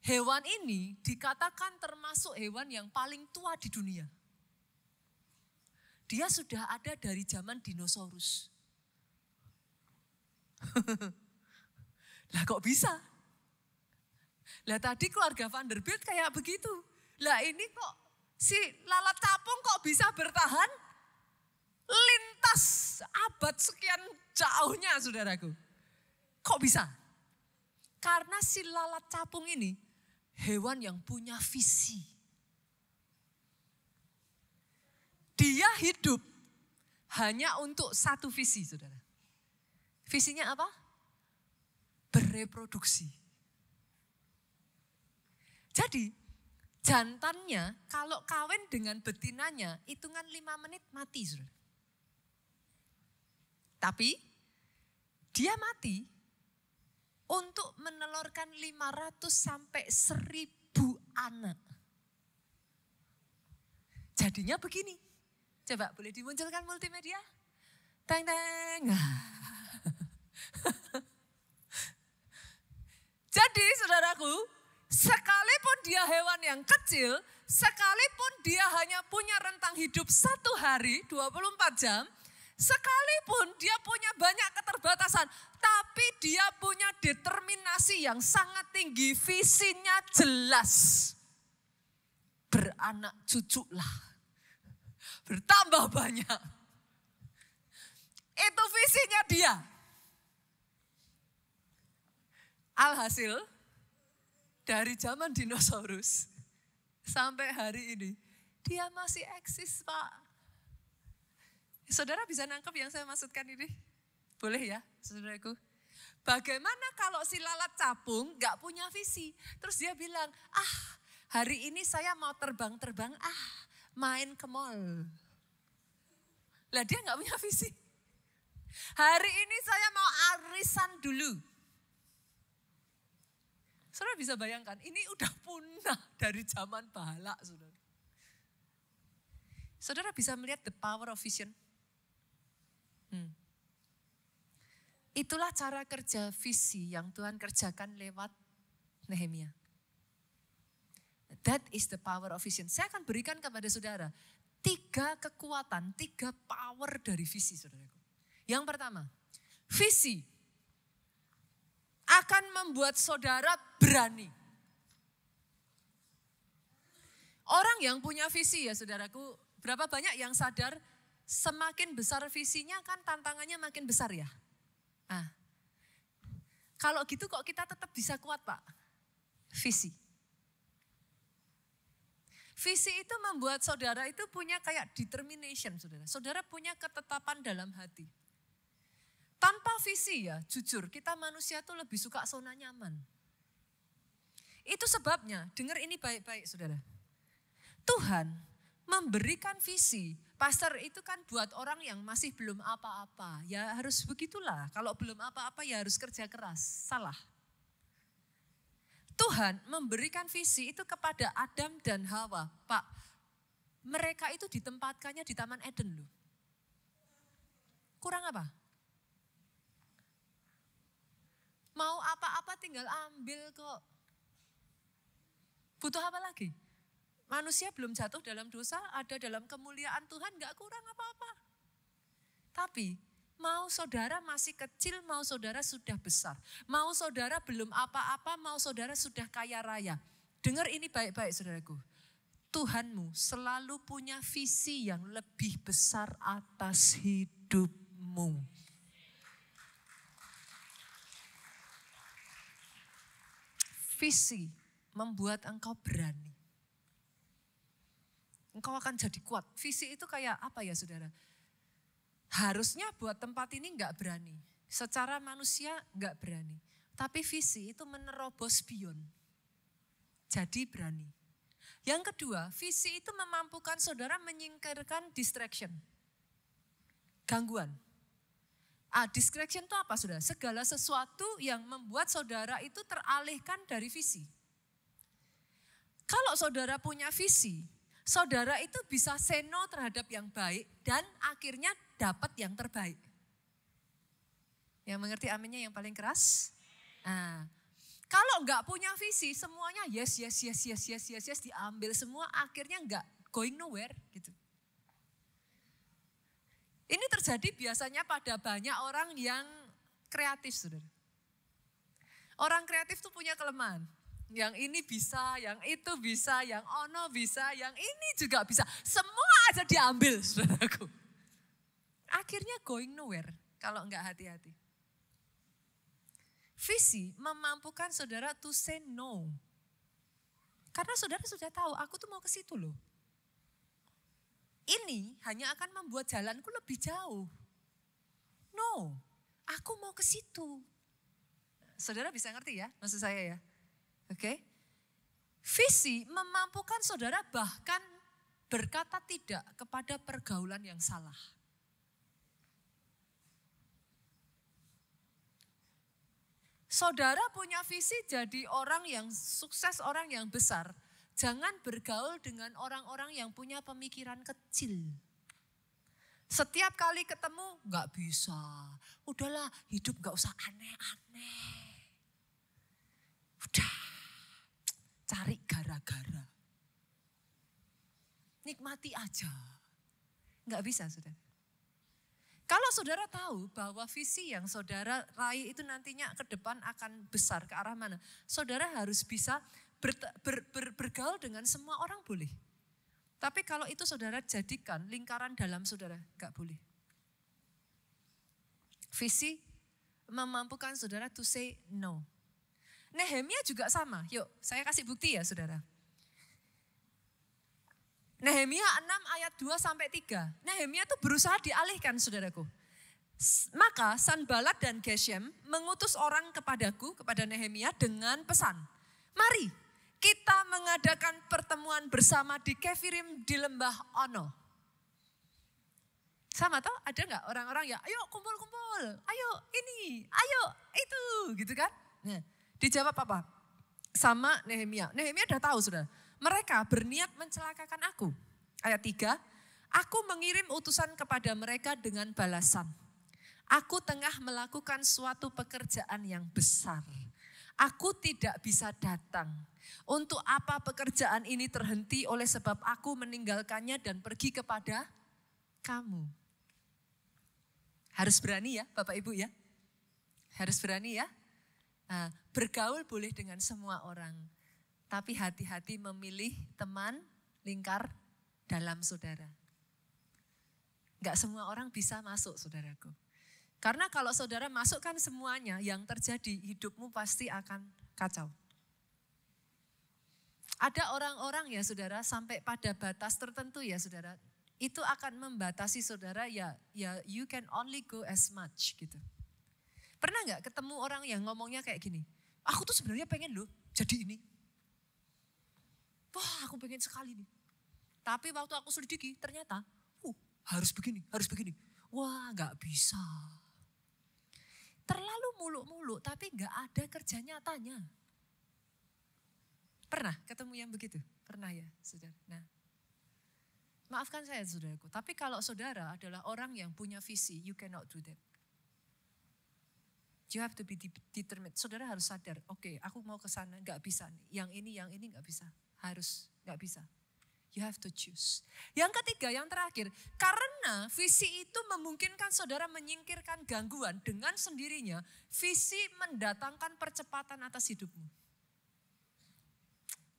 hewan ini dikatakan termasuk hewan yang paling tua di dunia. Dia sudah ada dari zaman dinosaurus. Lah kok bisa? Lah tadi keluarga Vanderbilt kayak begitu. Lah ini kok si lalat capung kok bisa bertahan lintas abad sekian jauhnya saudaraku. Kok bisa? Karena si lalat capung ini hewan yang punya visi. Dia hidup hanya untuk satu visi saudara. Visinya apa? Bereproduksi. Jadi jantannya kalau kawin dengan betinanya hitungan 5 menit mati saudara. Tapi dia mati untuk menelurkan 500 sampai 1000 anak. Jadinya begini. Coba boleh dimunculkan multimedia? Teng teng. Jadi saudaraku, sekalipun dia hewan yang kecil, sekalipun dia hanya punya rentang hidup 1 hari 24 jam, sekalipun dia punya banyak keterbatasan, tapi dia punya determinasi yang sangat tinggi, visinya jelas. Beranak cuculah. Bertambah banyak. Itu visinya dia. Alhasil dari zaman dinosaurus sampai hari ini dia masih eksis Pak. Saudara bisa nangkep yang saya maksudkan ini? Boleh ya saudaraku? Bagaimana kalau si lalat capung gak punya visi? Terus dia bilang, hari ini saya mau terbang-terbang, main ke mall. Lah dia gak punya visi. Hari ini saya mau arisan dulu. Saudara bisa bayangkan, ini udah punah dari zaman bala, saudara. Saudara bisa melihat the power of vision. Itulah cara kerja visi yang Tuhan kerjakan lewat Nehemia. That is the power of vision. Saya akan berikan kepada saudara 3 kekuatan, 3 power dari visi saudaraku. Yang pertama, visi akan membuat saudara berani. Orang yang punya visi ya saudaraku, berapa banyak yang sadar semakin besar visinya kan tantangannya makin besar ya. Kalau gitu kok kita tetap bisa kuat Pak? Visi. Visi itu membuat saudara itu punya kayak determination saudara. Saudara punya ketetapan dalam hati. Tanpa visi ya, jujur kita manusia tuh lebih suka zona nyaman. Itu sebabnya, dengar ini baik-baik saudara. Tuhan memberikan visi, pastor itu kan buat orang yang masih belum apa-apa. Ya harus begitulah, kalau belum apa-apa ya harus kerja keras, salah. Tuhan memberikan visi itu kepada Adam dan Hawa. Pak, mereka itu ditempatkannya di Taman Eden loh. Kurang apa? Mau apa-apa tinggal ambil kok. Butuh apa lagi? Manusia belum jatuh dalam dosa, ada dalam kemuliaan Tuhan, gak kurang apa-apa. Tapi mau saudara masih kecil, mau saudara sudah besar. Mau saudara belum apa-apa, mau saudara sudah kaya raya. Dengar ini baik-baik saudaraku. Tuhanmu selalu punya visi yang lebih besar atas hidupmu. Visi membuat engkau berani. Engkau akan jadi kuat. Visi itu kayak apa ya saudara? Harusnya buat tempat ini enggak berani. Secara manusia enggak berani. Tapi visi itu menerobos spion. Jadi berani. Yang kedua, visi itu memampukan saudara menyingkirkan distraction. gangguan. Distraction itu apa saudara? Segala sesuatu yang membuat saudara itu teralihkan dari visi. Kalau saudara punya visi, saudara itu bisa say no terhadap yang baik dan akhirnya dapat yang terbaik. Yang mengerti aminnya yang paling keras? Kalau enggak punya visi, semuanya yes diambil semua, akhirnya enggak going nowhere gitu. Ini terjadi biasanya pada banyak orang yang kreatif, saudara. Orang kreatif tuh punya kelemahan. Yang ini bisa, yang itu bisa, yang ono bisa, yang ini juga bisa. Semua aja diambil, saudaraku. Akhirnya going nowhere kalau enggak hati-hati. Visi memampukan saudara to say no. Karena saudara sudah tahu, aku tuh mau ke situ loh. Ini hanya akan membuat jalanku lebih jauh. No, aku mau ke situ. Saudara bisa ngerti ya, maksud saya ya. Oke. Visi memampukan saudara bahkan berkata tidak kepada pergaulan yang salah. Saudara punya visi jadi orang yang sukses, orang yang besar. Jangan bergaul dengan orang-orang yang punya pemikiran kecil. Setiap kali ketemu, gak bisa. Udahlah, hidup gak usah aneh-aneh. Udah, cari gara-gara. Nikmati aja. Gak bisa, saudara. Kalau saudara tahu bahwa visi yang saudara raih itu nantinya ke depan akan besar, ke arah mana? Saudara harus bisa bergaul dengan semua orang boleh. Tapi kalau itu saudara jadikan lingkaran dalam saudara, gak boleh. Visi memampukan saudara to say no. Nehemia juga sama. Yuk, saya kasih bukti ya saudara. Nehemia 6 ayat 2-3. Nehemia itu berusaha dialihkan saudaraku. Maka Sanballat dan Geshem mengutus orang kepadaku, kepada Nehemia dengan pesan. Mari kita mengadakan pertemuan bersama di Kefirim di lembah Ono. Sama toh, ada gak orang-orang ya, ayo kumpul-kumpul, ayo ini, ayo itu, gitu kan. Nah, dijawab apa? Sama Nehemia. Nehemia udah tahu sudah. Mereka berniat mencelakakan aku. Ayat 3, aku mengirim utusan kepada mereka dengan balasan. Aku tengah melakukan suatu pekerjaan yang besar. Aku tidak bisa datang. Untuk apa pekerjaan ini terhenti oleh sebab aku meninggalkannya dan pergi kepada kamu. Harus berani ya Bapak Ibu ya. Harus berani ya. Bergaul boleh dengan semua orang. Tapi hati-hati memilih teman lingkar dalam saudara. Enggak semua orang bisa masuk saudaraku. Karena kalau saudara masukkan semuanya, yang terjadi hidupmu pasti akan kacau. Ada orang-orang ya saudara sampai pada batas tertentu ya saudara. Itu akan membatasi saudara ya you can only go as much gitu. Pernah gak ketemu orang yang ngomongnya kayak gini. Aku tuh sebenarnya pengen loh jadi ini. Wah aku pengen sekali nih. Tapi waktu aku selidiki ternyata harus begini. Wah gak bisa. Terlalu muluk-muluk tapi gak ada kerja nyatanya. Pernah ketemu yang begitu? Pernah ya saudara? Nah, maafkan saya saudaraku. Tapi kalau saudara adalah orang yang punya visi, you cannot do that. You have to be determined. Saudara harus sadar, oke, aku mau ke sana, gak bisa nih. Yang ini gak bisa. Harus, gak bisa. You have to choose. Yang ketiga, yang terakhir. Karena visi itu memungkinkan saudara menyingkirkan gangguan dengan sendirinya. Visi mendatangkan percepatan atas hidupmu.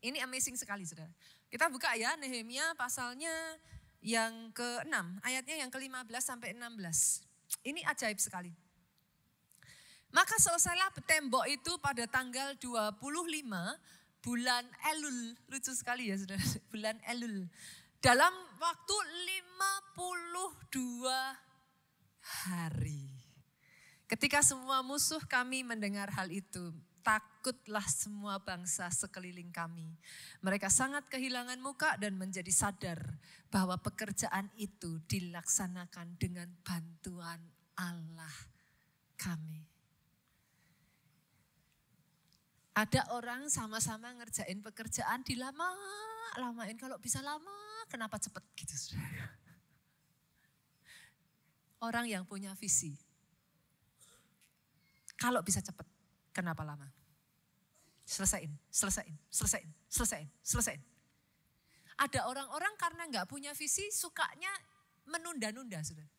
Ini amazing sekali saudara. Kita buka ya Nehemia pasalnya yang ke-6. Ayatnya yang ke-15-16. Ini ajaib sekali. Maka selesailah tembok itu pada tanggal 25 bulan Elul. Lucu sekali ya saudara. Bulan Elul. Dalam waktu 52 hari. Ketika semua musuh kami mendengar hal itu. takutlah semua bangsa sekeliling kami. Mereka sangat kehilangan muka dan menjadi sadar bahwa pekerjaan itu dilaksanakan dengan bantuan Allah kami. Ada orang sama-sama ngerjain pekerjaan dilama-lamain. Kalau bisa lama, kenapa cepat gitu saudara? Orang yang punya visi. Kalau bisa cepat, kenapa lama? Selesaiin. Ada orang-orang karena nggak punya visi, sukanya menunda-nunda saudara.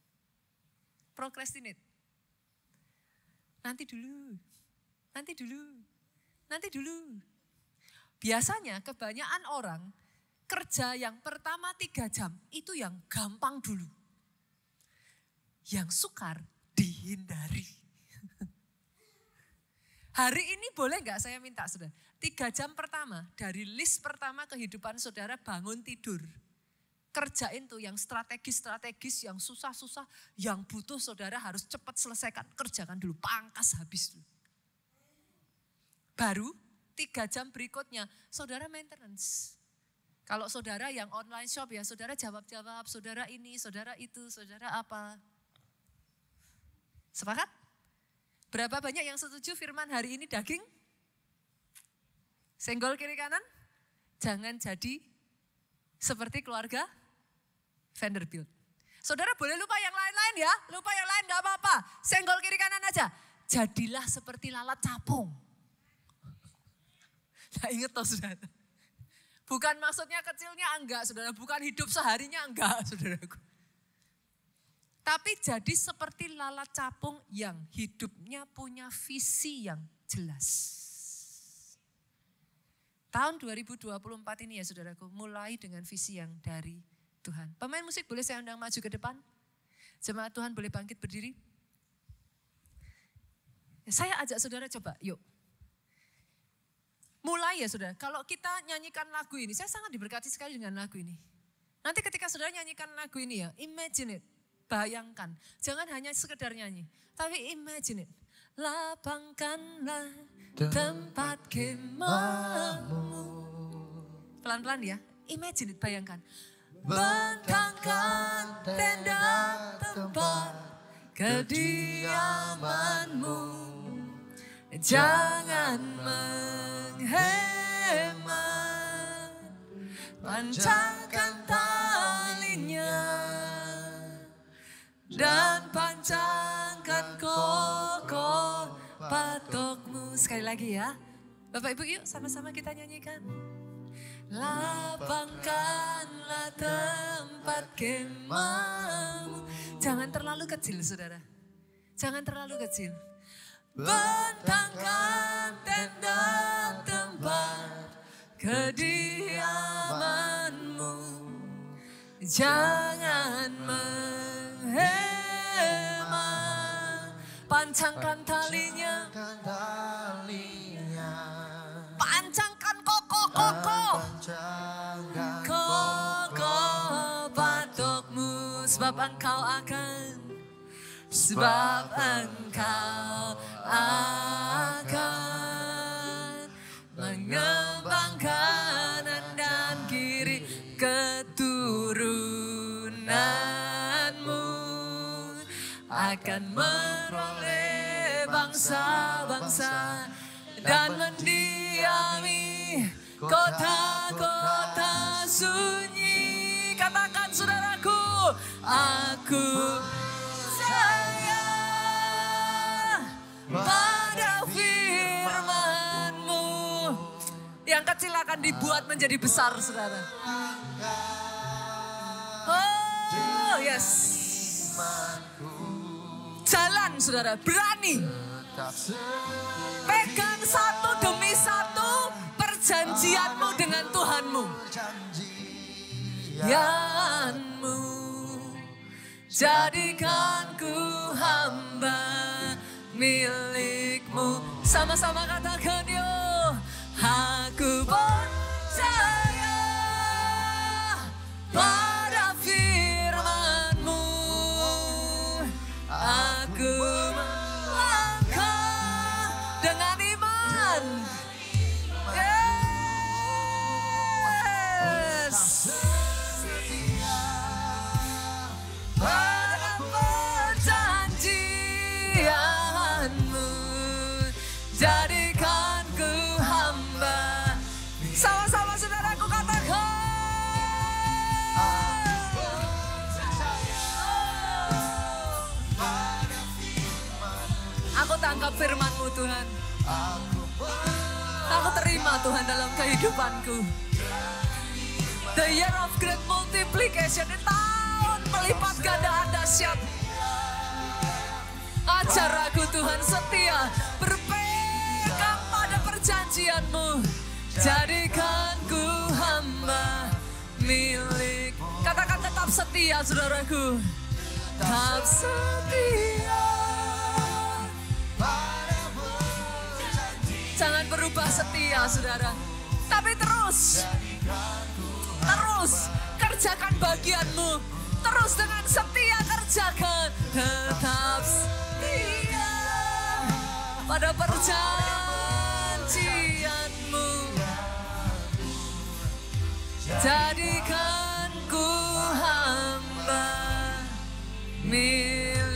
Procrastinate. Nanti dulu. Biasanya kebanyakan orang kerja yang pertama 3 jam itu yang gampang dulu. Yang sukar dihindari. Hari ini boleh gak saya minta saudara, 3 jam pertama dari list pertama kehidupan saudara bangun tidur. Kerjain tuh yang strategis, yang susah-susah, yang butuh saudara harus cepat selesaikan. Kerjakan dulu, pangkas habis dulu. Baru 3 jam berikutnya, saudara maintenance. Kalau saudara yang online shop ya, saudara jawab-jawab, saudara ini, saudara itu, saudara apa. Sepakat? Berapa banyak yang setuju firman hari ini daging? Senggol kiri kanan? Jangan jadi seperti keluarga Vanderbilt. Saudara boleh lupa yang lain-lain ya, lupa yang lain gak apa-apa. Senggol kiri kanan aja. Jadilah seperti lalat capung. Nah ingat toh saudara, bukan maksudnya kecilnya enggak saudara, bukan hidup seharinya enggak saudaraku. Tapi jadi seperti lalat capung yang hidupnya punya visi yang jelas. Tahun 2024 ini ya saudaraku, mulai dengan visi yang dari Tuhan. Pemain musik boleh saya undang maju ke depan? Jemaat Tuhan boleh bangkit berdiri? Saya ajak saudara coba, yuk. Mulai ya saudara, kalau kita nyanyikan lagu ini, saya sangat diberkati sekali dengan lagu ini. Nanti ketika saudara nyanyikan lagu ini ya, imagine it, bayangkan. Jangan hanya sekedar nyanyi, tapi imagine it. Lapangkanlah tempat kemahmu. Pelan-pelan ya, imagine it, bayangkan. Bentangkan tenda tempat kediamanmu. Jangan menghemat, pancangkan talinya dan pancangkan kokoh patokmu. Sekali lagi ya, Bapak Ibu yuk sama-sama kita nyanyikan. Lapangkanlah tempat kemahmu. Jangan terlalu kecil saudara, jangan terlalu kecil. Bentangkan tenda tempat kediamanmu. Jangan menghemat, pancangkan talinya. Pancangkan kokoh patokmu. Sebab engkau akan mengembang kanan dan kiri keturunanmu, akan meroleh bangsa-bangsa dan mendiami kota-kota sunyi. Katakan saudaraku, aku pada firman-Mu. Yang kecil akan dibuat menjadi besar, saudara. Oh, yes. Jalan, saudara, berani. Pegang satu demi satu perjanjianmu dengan Tuhanmu. Janganmu jadikan ku hamba milikmu. Sama-sama katakan yuk. Aku percaya pada firman-Mu. Aku melangkah dengan iman jadikan ku hamba. Sama-sama saudaraku katakan. Aku tangkap firman-Mu Tuhan. Aku terima Tuhan dalam kehidupanku. The year of great multiplication, tahun melipat gandaan dahsyat. Ajar aku Tuhan setia, berpegang pada perjanjian-Mu. Jadikan ku hamba milik. Katakan tetap setia saudaraku. Tetap setia. Jangan berubah setia saudara. Tapi terus kerjakan bagian-Mu. Terus dengan setia kerjakan. Tetap setia pada perjanjian-Mu. Jadikan ku hamba milik-Mu.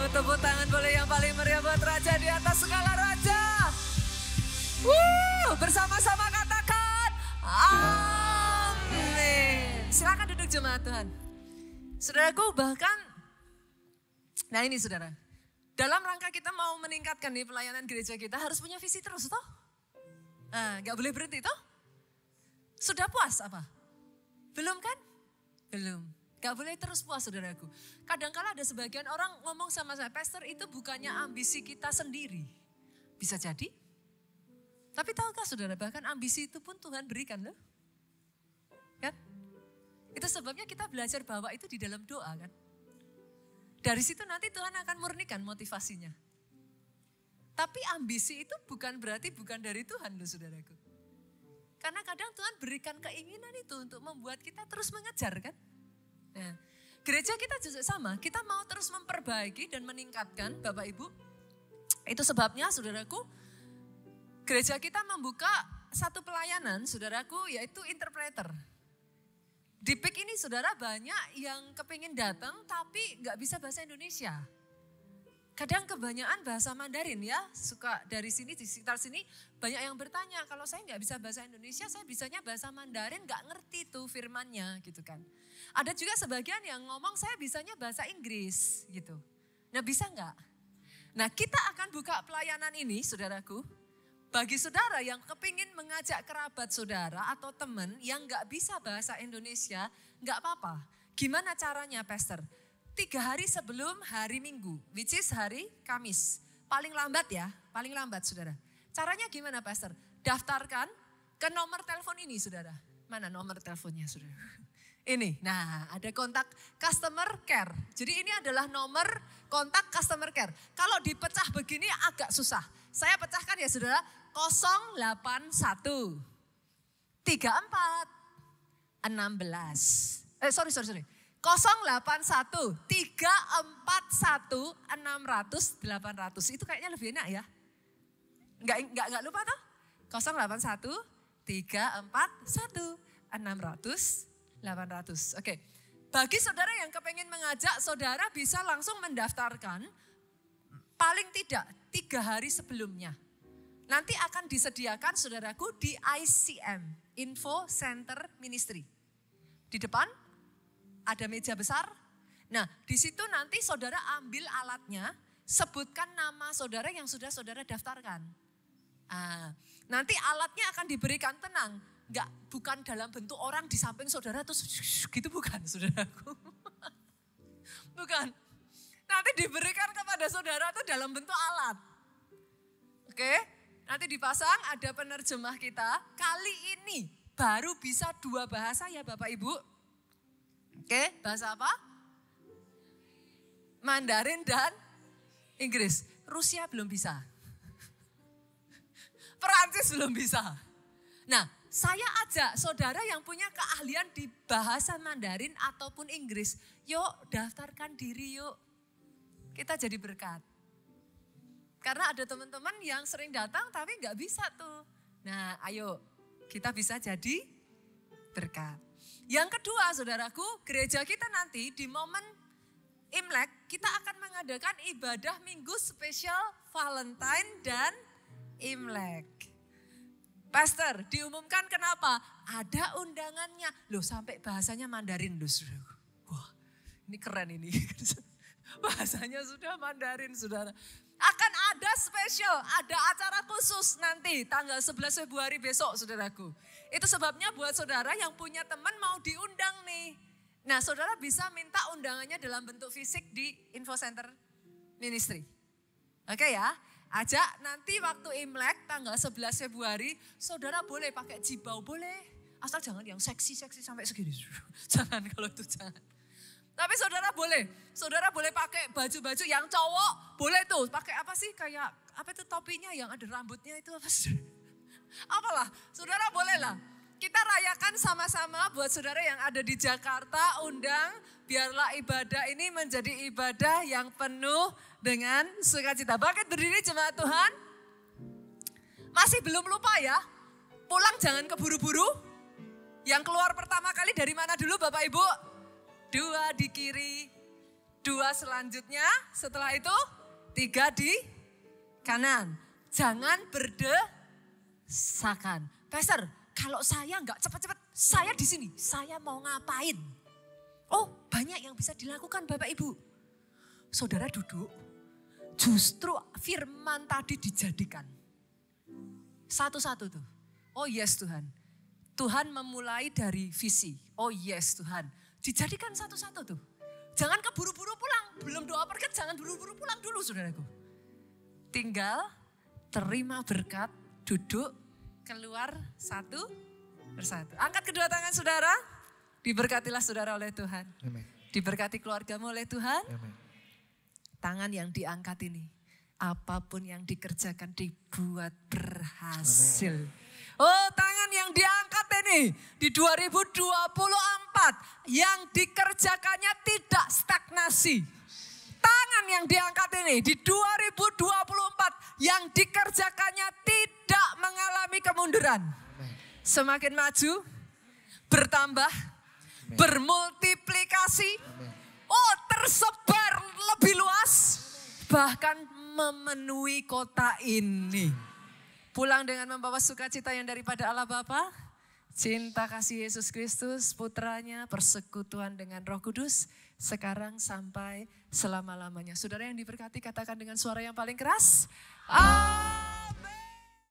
Tepuk tangan boleh yang paling meriah buat Raja di atas segala raja. Bersama-sama katakan amin. Silakan duduk jemaat Tuhan. Saudaraku bahkan, nah ini saudara, dalam rangka kita mau meningkatkan nih pelayanan gereja kita harus punya visi terus toh. Gak boleh berhenti toh. Sudah puas apa? Belum kan? Belum. Gak boleh terus puas saudaraku. Kadang-kala ada sebagian orang ngomong sama saya, pastor itu bukannya ambisi kita sendiri. Bisa jadi. Tapi tahukah saudara, bahkan ambisi itu pun Tuhan berikan loh. Kan? Itu sebabnya kita belajar bahwa itu di dalam doa kan. Dari situ nanti Tuhan akan murnikan motivasinya. Tapi ambisi itu bukan berarti bukan dari Tuhan loh saudaraku. Karena kadang Tuhan berikan keinginan itu untuk membuat kita terus mengejar kan. Nah, gereja kita juga sama, kita mau terus memperbaiki dan meningkatkan Bapak Ibu. Itu sebabnya saudaraku, gereja kita membuka satu pelayanan saudaraku yaitu interpreter. Di PIK ini saudara banyak yang kepingin datang tapi gak bisa bahasa Indonesia. Kadang kebanyakan bahasa Mandarin ya, suka dari sini di sekitar sini banyak yang bertanya, kalau saya gak bisa bahasa Indonesia saya bisanya bahasa Mandarin gak ngerti tuh firmannya gitu kan. Ada juga sebagian yang ngomong saya bisanya bahasa Inggris gitu. Nah bisa gak? Nah kita akan buka pelayanan ini saudaraku. Bagi saudara yang kepingin mengajak kerabat saudara atau teman yang gak bisa bahasa Indonesia, gak apa-apa. Gimana caranya pastor? 3 hari sebelum hari Minggu, which is hari Kamis. Paling lambat ya, paling lambat saudara. Caranya gimana pastor? Daftarkan ke nomor telepon ini saudara. Mana nomor teleponnya saudara? Ini, nah ada kontak customer care. Jadi ini adalah nomor kontak customer care. Kalau dipecah begini agak susah. Saya pecahkan ya saudara, 081 34 16. Sorry. 081 341 600 800. Itu kayaknya lebih enak ya. Enggak lupa toh? 081 341 600 800. Oke. Bagi saudara yang kepengen mengajak, saudara bisa langsung mendaftarkan paling tidak 3 hari sebelumnya. Nanti akan disediakan saudaraku di ICM, Info Center Ministry. Di depan ada meja besar. Nah, di situ nanti saudara ambil alatnya, sebutkan nama saudara yang sudah saudara daftarkan. Nanti alatnya akan diberikan, tenang. Bukan dalam bentuk orang di samping saudara terus gitu, bukan saudaraku. Bukan. Nanti diberikan kepada saudara itu dalam bentuk alat. Oke, nanti dipasang ada penerjemah kita. Kali ini baru bisa 2 bahasa ya Bapak Ibu. Oke, bahasa apa? Mandarin dan Inggris. Rusia belum bisa. Perancis belum bisa. Nah, saya ajak saudara yang punya keahlian di bahasa Mandarin ataupun Inggris. Yuk daftarkan diri yuk. Kita jadi berkat. Karena ada teman-teman yang sering datang tapi gak bisa tuh. Nah ayo kita bisa jadi berkat. Yang kedua saudaraku, gereja kita nanti di momen Imlek kita akan mengadakan ibadah minggu spesial Valentine dan Imlek. Pastor, diumumkan kenapa? Ada undangannya. Loh sampai bahasanya Mandarin loh. Wah ini keren ini. Bahasanya sudah Mandarin saudara. Akan ada spesial, ada acara khusus nanti tanggal 11 Februari besok saudaraku. Itu sebabnya buat saudara yang punya teman mau diundang nih. Nah saudara bisa minta undangannya dalam bentuk fisik di Info Center Ministry. Oke ya, ajak nanti waktu Imlek tanggal 11 Februari saudara boleh pakai jibau, boleh. Asal jangan yang seksi-seksi sampai segini. Jangan kalau itu jangan. Tapi saudara boleh pakai baju-baju yang cowok, boleh tuh pakai apa sih kayak apa itu topinya yang ada rambutnya itu apa sih? Apalah, saudara boleh lah. Kita rayakan sama-sama buat saudara yang ada di Jakarta, undang biarlah ibadah ini menjadi ibadah yang penuh dengan sukacita. Bangkit berdiri jemaat Tuhan. Masih belum lupa ya, pulang jangan keburu-buru. Yang keluar pertama kali dari mana dulu Bapak Ibu? 2 di kiri, 2 selanjutnya, setelah itu 3 di kanan. Jangan berdesakan. Pastor, kalau saya enggak cepat-cepat, saya di sini, saya mau ngapain? Oh, banyak yang bisa dilakukan Bapak Ibu. Saudara duduk, justru firman tadi dijadikan. Satu-satu tuh. Oh yes Tuhan. Tuhan memulai dari visi. Oh yes Tuhan. Dijadikan satu-satu tuh. Jangan keburu-buru pulang. Belum doa berkat, jangan buru-buru pulang dulu saudaraku. Tinggal terima berkat, duduk, keluar satu persatu. Angkat kedua tangan saudara. Diberkatilah saudara oleh Tuhan. Amen. Diberkati keluargamu oleh Tuhan. Amen. Tangan yang diangkat ini, apapun yang dikerjakan dibuat berhasil. Amen. Oh tangan yang diangkat ini di 2024 yang dikerjakannya tidak stagnasi. Tangan yang diangkat ini di 2024 yang dikerjakannya tidak mengalami kemunduran. Semakin maju, bertambah, bermultiplikasi, oh tersebar lebih luas, bahkan memenuhi kota ini. Pulang dengan membawa sukacita yang daripada Allah Bapa, cinta kasih Yesus Kristus, putranya, persekutuan dengan Roh Kudus, sekarang sampai selama-lamanya. Saudara yang diberkati katakan dengan suara yang paling keras,